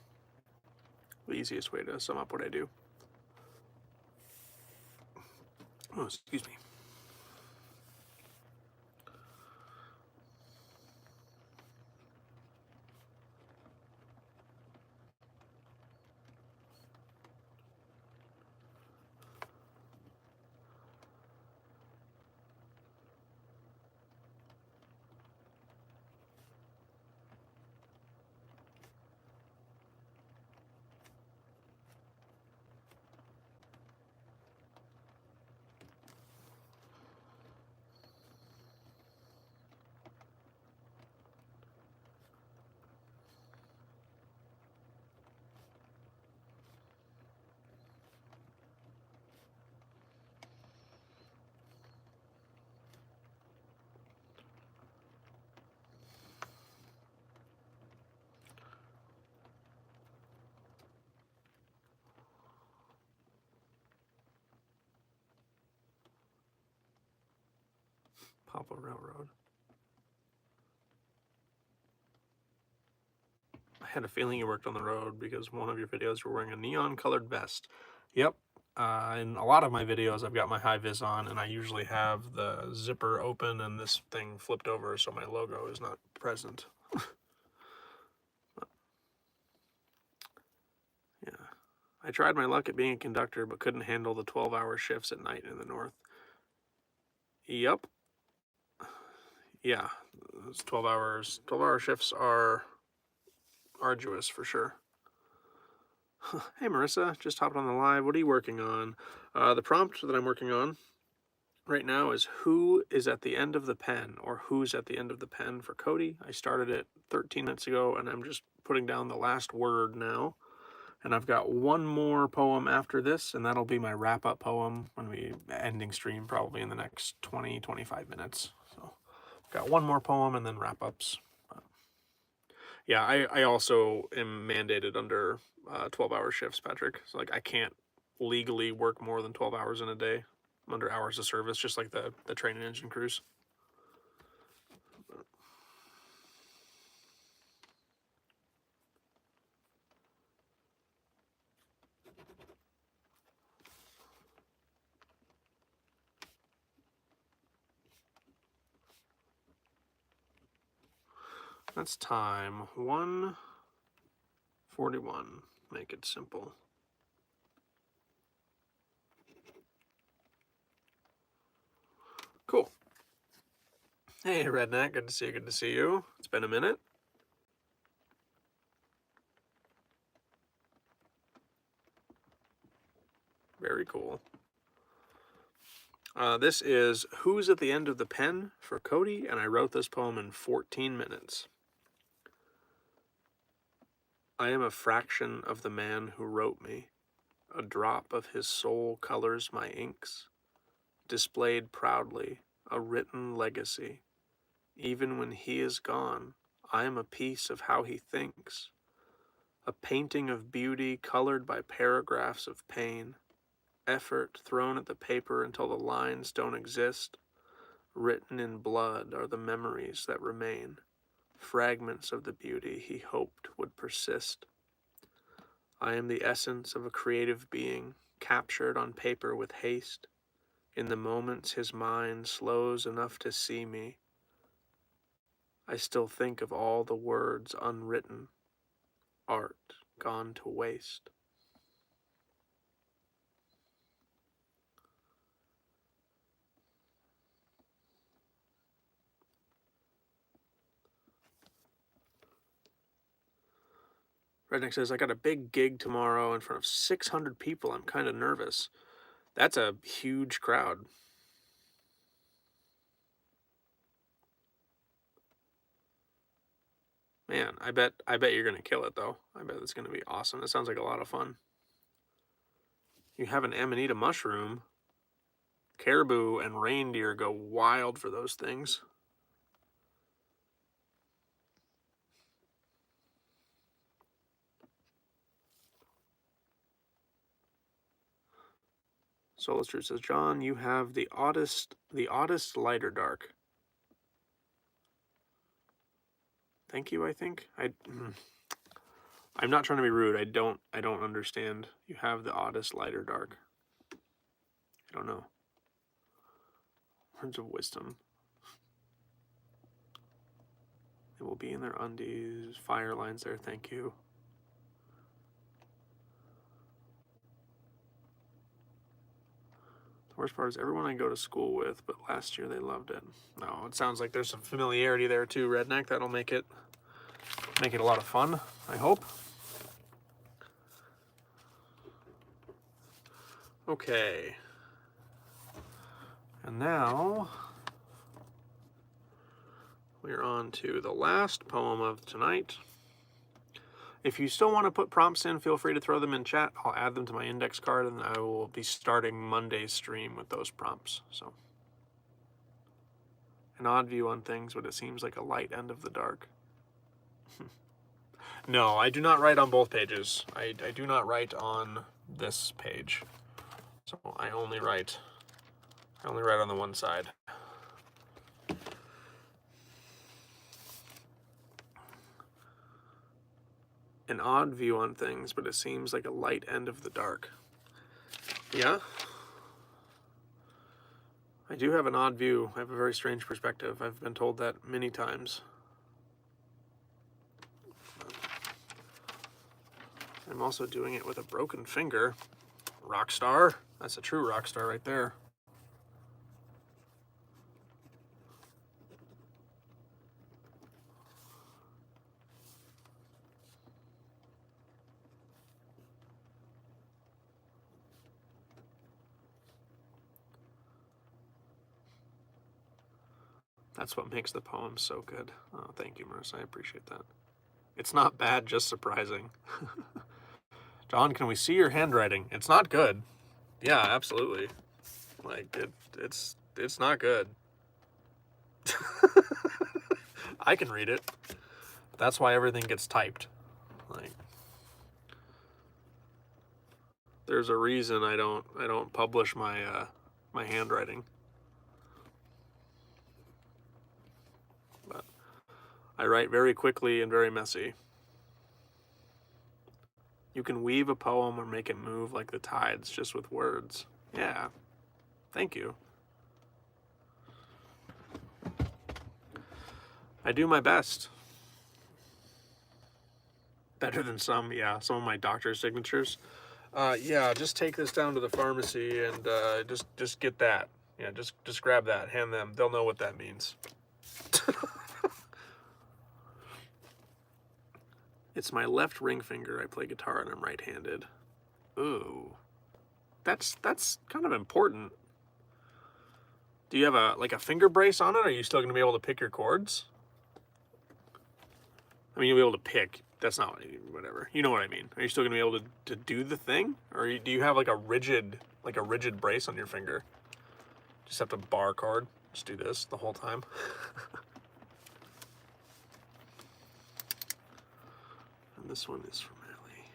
Speaker 1: easiest way to sum up what I do. Oh, excuse me. Papa Railroad. I had a feeling you worked on the road because one of your videos were wearing a neon colored vest. Yep. In a lot of my videos, I've got my high vis on, and I usually have the zipper open and this thing flipped over so my logo is not present. Yeah. I tried my luck at being a conductor, but couldn't handle the 12-hour shifts at night in the north. Yep. Yeah. Those 12 hours. 12-hour shifts are arduous for sure. Hey Marissa, just hopped on the live. What are you working on? The prompt that I'm working on right now is who is at the end of the pen, or who's at the end of the pen for Cody. I started it 13 minutes ago and I'm just putting down the last word now. And I've got one more poem after this, and that'll be my wrap-up poem when we ending stream probably in the next 20-25 minutes. So I've got one more poem and then wrap-ups. Yeah, I also am mandated under 12-hour shifts, Patrick. So like I can't legally work more than 12 hours in a day. I'm under hours of service, just like the train and engine crews. That's time 1:40. 41. Make it simple. Cool. Hey, Redneck. Good to see you. Good to see you. It's been a minute. Very cool. This is Who's at the End of the Pen for Cody, and I wrote this poem in 14 minutes. I am a fraction of the man who wrote me. A drop of his soul colors my inks, displayed proudly, a written legacy. Even when he is gone, I am a piece of how he thinks. A painting of beauty colored by paragraphs of pain. Effort thrown at the paper until the lines don't exist. Written in blood are the memories that remain. Fragments of the beauty he hoped would persist. I am the essence of a creative being, captured on paper with haste. In the moments his mind slows enough to see me, I still think of all the words unwritten, art gone to waste. Redneck says, I got a big gig tomorrow in front of 600 people. I'm kind of nervous. That's a huge crowd. Man, I bet you're gonna kill it though. I bet it's gonna be awesome. It sounds like a lot of fun. You have an amanita mushroom. Caribou and reindeer go wild for those things. Solus Truth says, John, you have the oddest lighter dark. Thank you, I think. I'm not trying to be rude. I don't understand. You have the oddest lighter dark. I don't know. Words of wisdom. It will be in their undies. Fire lines there, thank you. The worst part is everyone I go to school with, but last year they loved it. No, it sounds like there's some familiarity there too, Redneck. That'll make it a lot of fun, I hope. Okay. And now we're on to the last poem of tonight. If you still want to put prompts in, feel free to throw them in chat. I'll add them to my index card, and I will be starting Monday's stream with those prompts. So, an odd view on things, but it seems like a light end of the dark. No, I do not write on both pages. I do not write on this page. So I only write on the one side. An odd view on things, but it seems like a light end of the dark. Yeah? I do have an odd view. I have a very strange perspective. I've been told that many times. I'm also doing it with a broken finger. Rock star. That's a true rock star right there. That's what makes the poem so good. Oh, thank you, Marissa. I appreciate that. It's not bad, just surprising. John, can we see your handwriting? It's not good. Yeah, absolutely. Like, it's not good. I can read it. That's why everything gets typed. Like, there's a reason I don't publish my my handwriting. But I write very quickly and very messy. You can weave a poem or make it move like the tides just with words. Yeah. Thank you. I do my best. Better than some, yeah, some of my doctor's signatures. Yeah, just take this down to the pharmacy and just get that. Yeah, just grab that, hand them. They'll know what that means. It's my left ring finger. I play guitar and I'm right-handed. Ooh, that's kind of important. Do you have a finger brace on it? Or are you still going to be able to pick your chords? I mean, you'll be able to pick. That's not whatever. You know what I mean. Are you still going to be able to do the thing, or do you have like a rigid brace on your finger? Just have to bar chord. Just do this the whole time. And this one is from Ellie.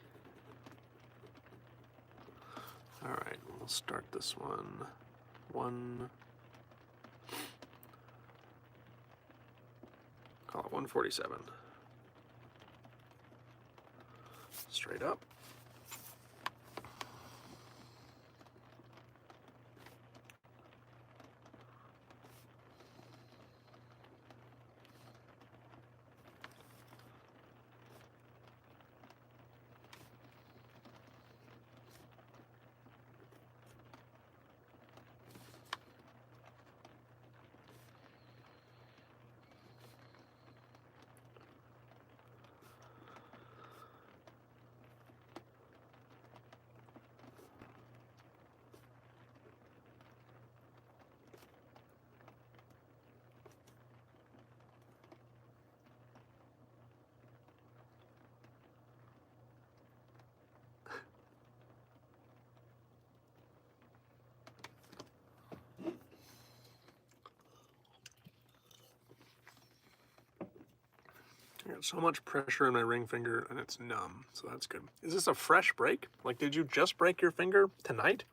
Speaker 1: All right, we'll start this one. Call it 147. Straight up. I got so much pressure in my ring finger and it's numb, so that's good. Is this a fresh break? Like, did you just break your finger tonight?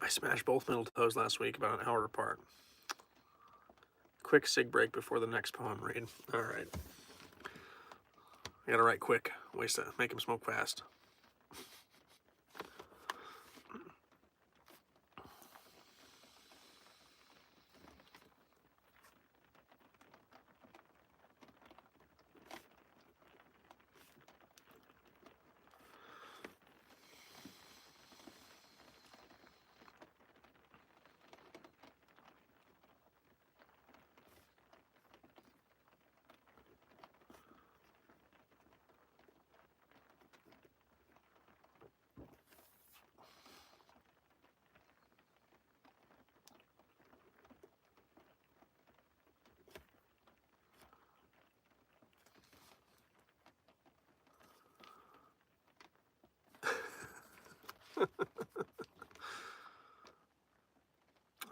Speaker 1: I smashed both middle toes last week about an hour apart. Quick sig break before the next poem read. All right. I gotta write quick. Waste it. Make him smoke fast.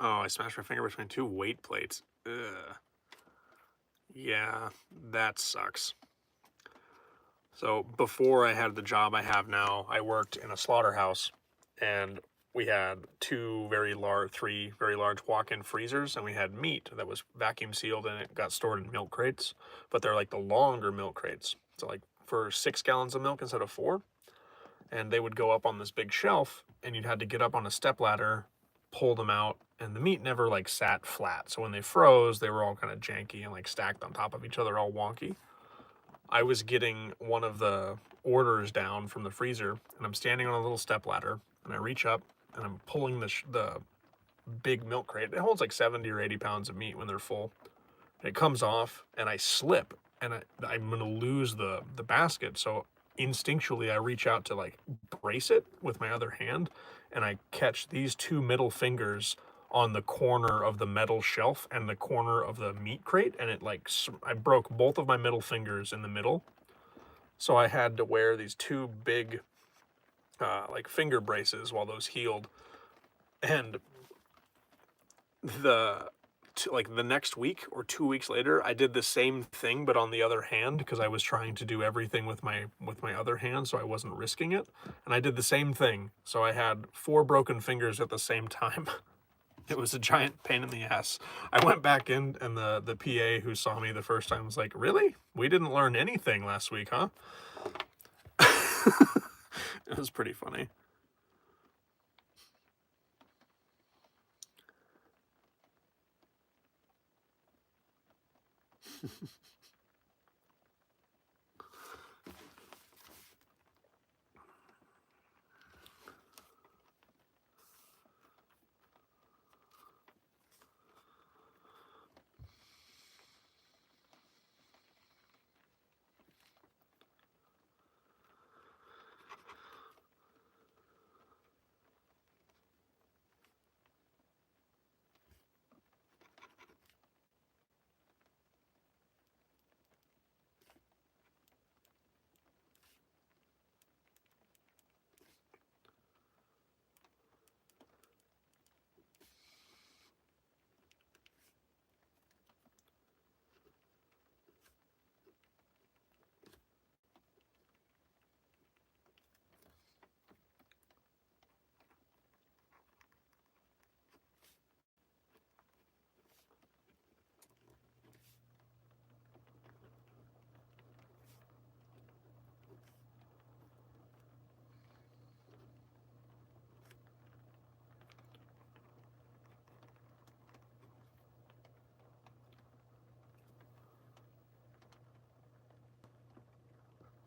Speaker 1: Oh, I smashed my finger between two weight plates. Ugh. Yeah, that sucks. So before I had the job I have now, I worked in a slaughterhouse, and we had three very large walk-in freezers, and we had meat that was vacuum sealed and it got stored in milk crates, but they're like the longer milk crates. So like for 6 gallons of milk instead of 4, and they would go up on this big shelf, and you'd had to get up on a stepladder, pull them out, and the meat never like sat flat. So when they froze, they were all kind of janky and like stacked on top of each other, all wonky. I was getting one of the orders down from the freezer, and I'm standing on a little stepladder, and I reach up, and I'm pulling the big milk crate. It holds like 70 or 80 pounds of meat when they're full. It comes off, and I slip, and I'm gonna lose the basket. So instinctually, I reach out to like brace it with my other hand, and I catch these two middle fingers on the corner of the metal shelf and the corner of the meat crate, and I broke both of my middle fingers in the middle. So I had to wear these two big like finger braces while those healed. And the next week or 2 weeks later, I did the same thing but on the other hand, because I was trying to do everything with my other hand, so I wasn't risking it. And I did the same thing. So I had 4 broken fingers at the same time. It was a giant pain in the ass. I went back in, and the PA who saw me the first time was like, "Really? We didn't learn anything last week, huh?" It was pretty funny.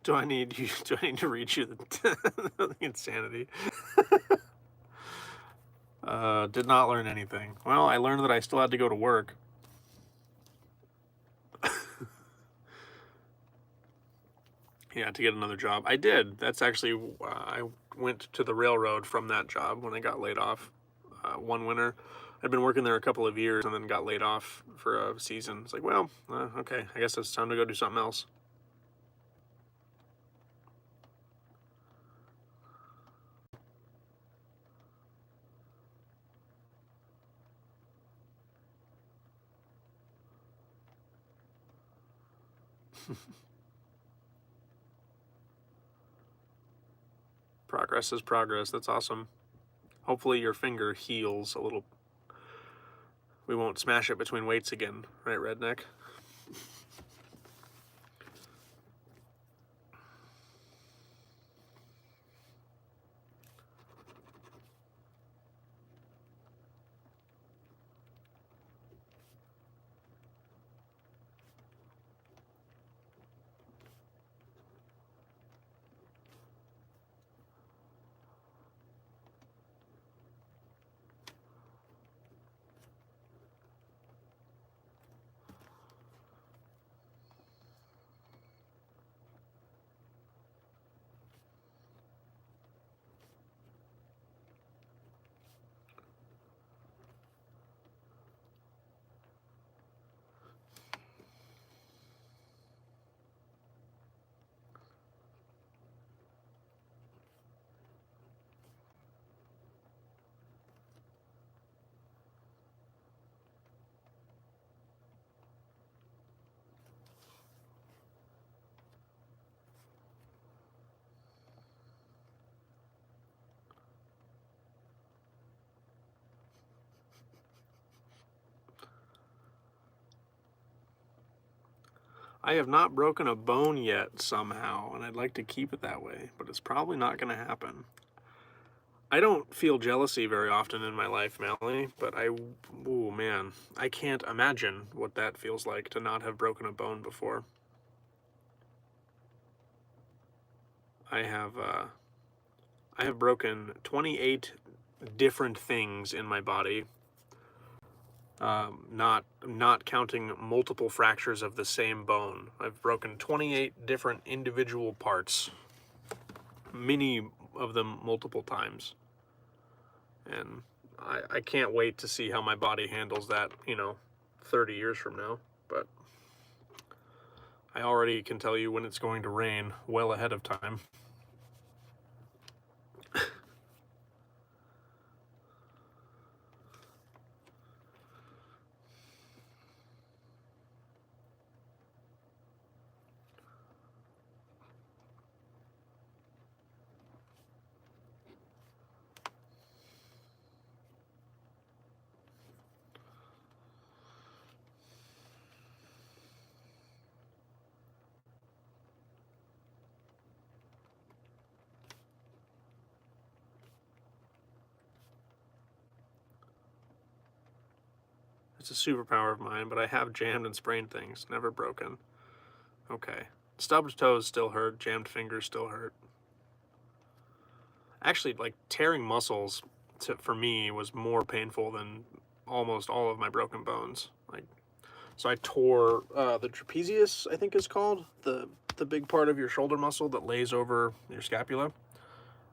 Speaker 1: Do I need to read you the insanity? Did not learn anything. Well, I learned that I still had to go to work. Yeah, to get another job. I did. That's actually, I went to the railroad from that job when I got laid off one winter. I'd been working there a couple of years and then got laid off for a season. It's like, well, okay, I guess it's time to go do something else. Progress is progress. That's awesome. Hopefully your finger heals a little. We won't smash it between weights again, right, redneck? I have not broken a bone yet somehow, and I'd like to keep it that way, but it's probably not going to happen. I don't feel jealousy very often in my life, Melanie, but oh man, I can't imagine what that feels like to not have broken a bone before. I have broken 28 different things in my body, not counting multiple fractures of the same bone. I've broken 28 different individual parts, many of them multiple times. And I can't wait to see how my body handles that, 30 years from now. But I already can tell you when it's going to rain well ahead of time. It's a superpower of mine, but I have jammed and sprained things, never broken. Okay. Stubbed toes still hurt, jammed fingers still hurt. Actually, like, tearing muscles for me was more painful than almost all of my broken bones. Like, so I tore the trapezius, I think is called, the big part of your shoulder muscle that lays over your scapula.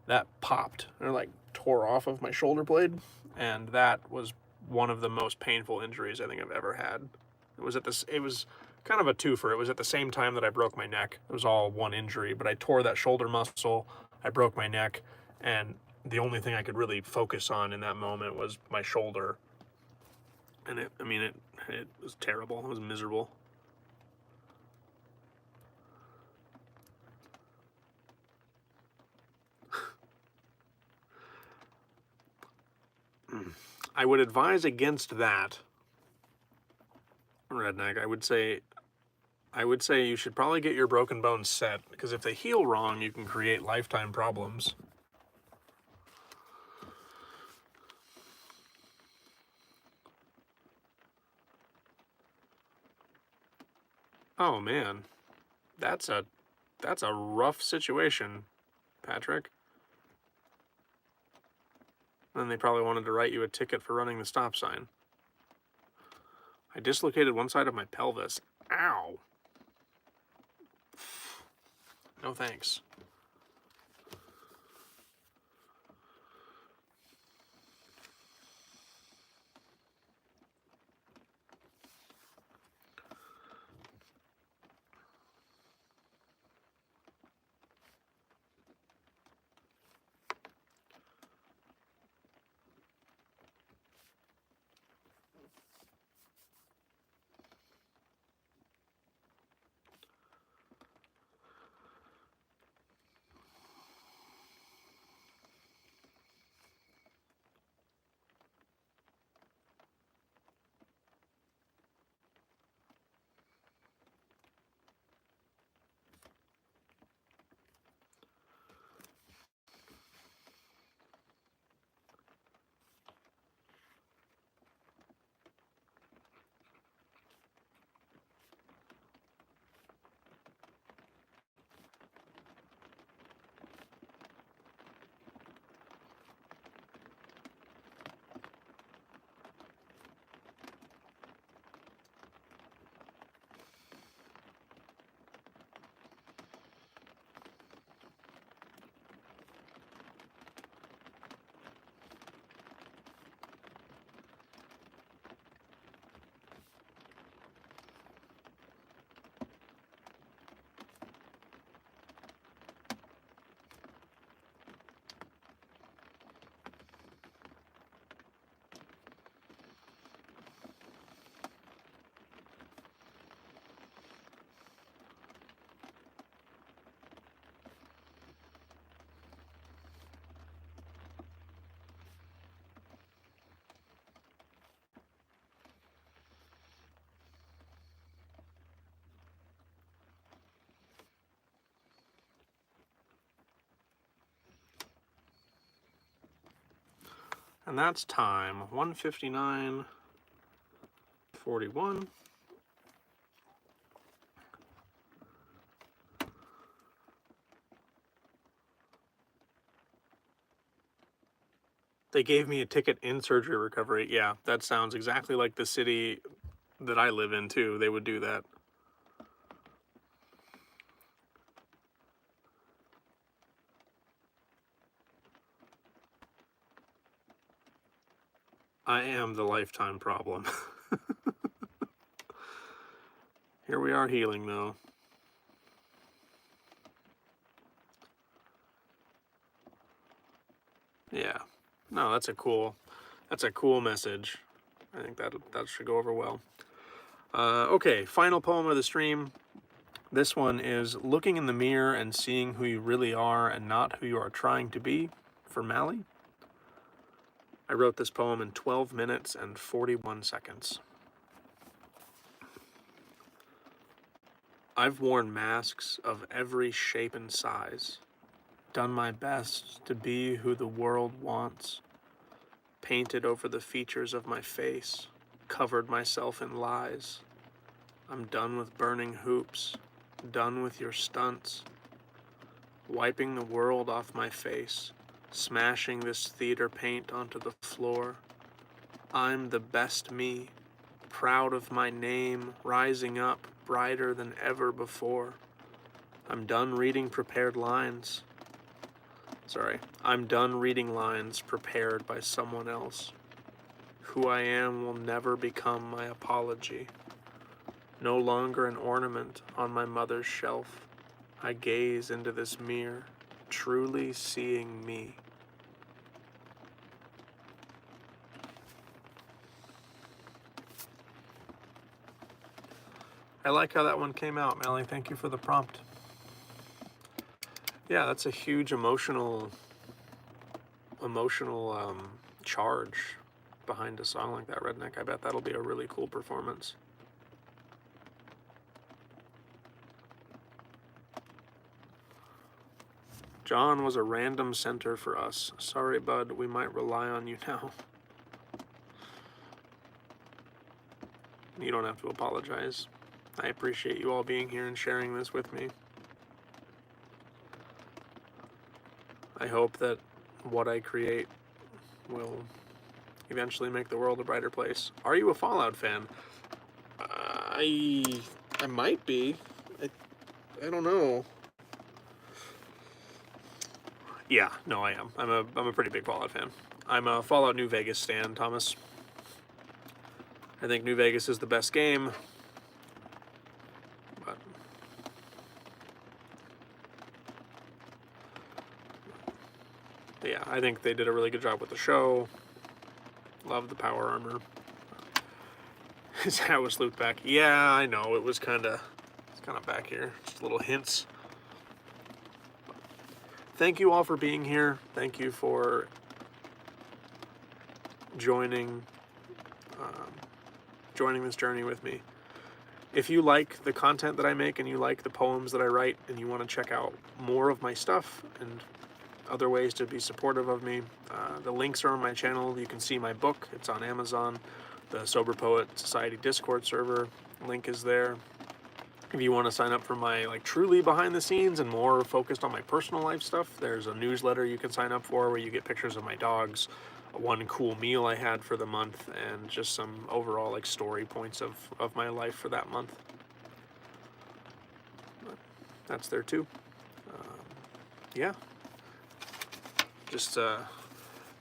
Speaker 1: That popped, or like tore off of my shoulder blade, and that was one of the most painful injuries I think I've ever had. It was kind of a twofer. It was at the same time that I broke my neck. It was all one injury, but I tore that shoulder muscle, I broke my neck, and the only thing I could really focus on in that moment was my shoulder. And it was terrible. It was miserable. I would advise against that, Redneck. I would say you should probably get your broken bones set, because if they heal wrong, you can create lifetime problems. Oh man, that's a rough situation, Patrick. Then they probably wanted to write you a ticket for running the stop sign. I dislocated one side of my pelvis. Ow. No thanks. And that's time, 1:59:41. They gave me a ticket in surgery recovery. Yeah, that sounds exactly like the city that I live in too. They would do that. I am the lifetime problem. Here we are healing though. Yeah. No, that's a cool message. I think that should go over well. Okay, final poem of the stream. This one is looking in the mirror and seeing who you really are and not who you are trying to be, for Mally. I wrote this poem in 12 minutes and 41 seconds. I've worn masks of every shape and size, done my best to be who the world wants, painted over the features of my face, covered myself in lies. I'm done with burning hoops, done with your stunts, wiping the world off my face, smashing this theater paint onto the floor. I'm the best me, proud of my name, rising up brighter than ever before. I'm done reading prepared lines. I'm done reading lines prepared by someone else. Who I am will never become my apology. No longer an ornament on my mother's shelf. I gaze into this mirror, truly seeing me. I like how that one came out, Melly. Thank you for the prompt. Yeah, that's a huge emotional charge behind a song like that, Redneck. I bet that'll be a really cool performance. John was a random center for us. Sorry, bud, we might rely on you now. You don't have to apologize. I appreciate you all being here and sharing this with me. I hope that what I create will eventually make the world a brighter place. Are you a Fallout fan? I might be. I don't know. Yeah, no, I am. I'm a pretty big Fallout fan. I'm a Fallout New Vegas stan, Thomas. I think New Vegas is the best game. But yeah, I think they did a really good job with the show. Love the power armor. His hat was looped back. Yeah, I know. It's kind of back here. Just little hints. Thank you all for being here. Thank you for joining this journey with me. If you like the content that I make and you like the poems that I write and you want to check out more of my stuff and other ways to be supportive of me, the links are on my channel. You can see my book. It's on Amazon. The Sober Poet Society Discord server link is there. If you want to sign up for my truly behind the scenes and more focused on my personal life stuff, there's a newsletter you can sign up for where you get pictures of my dogs, one cool meal I had for the month, and just some overall story points of my life for that month. But that's there too. Yeah. Just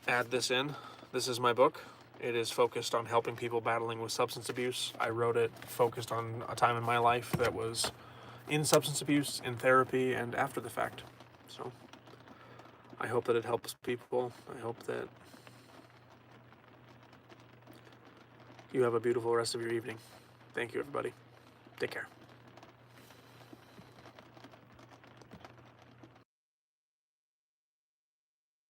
Speaker 1: add this in. This is my book. It is focused on helping people battling with substance abuse. I wrote it focused on a time in my life that was in substance abuse, in therapy, and after the fact. So I hope that it helps people. I hope that you have a beautiful rest of your evening. Thank you, everybody. Take care.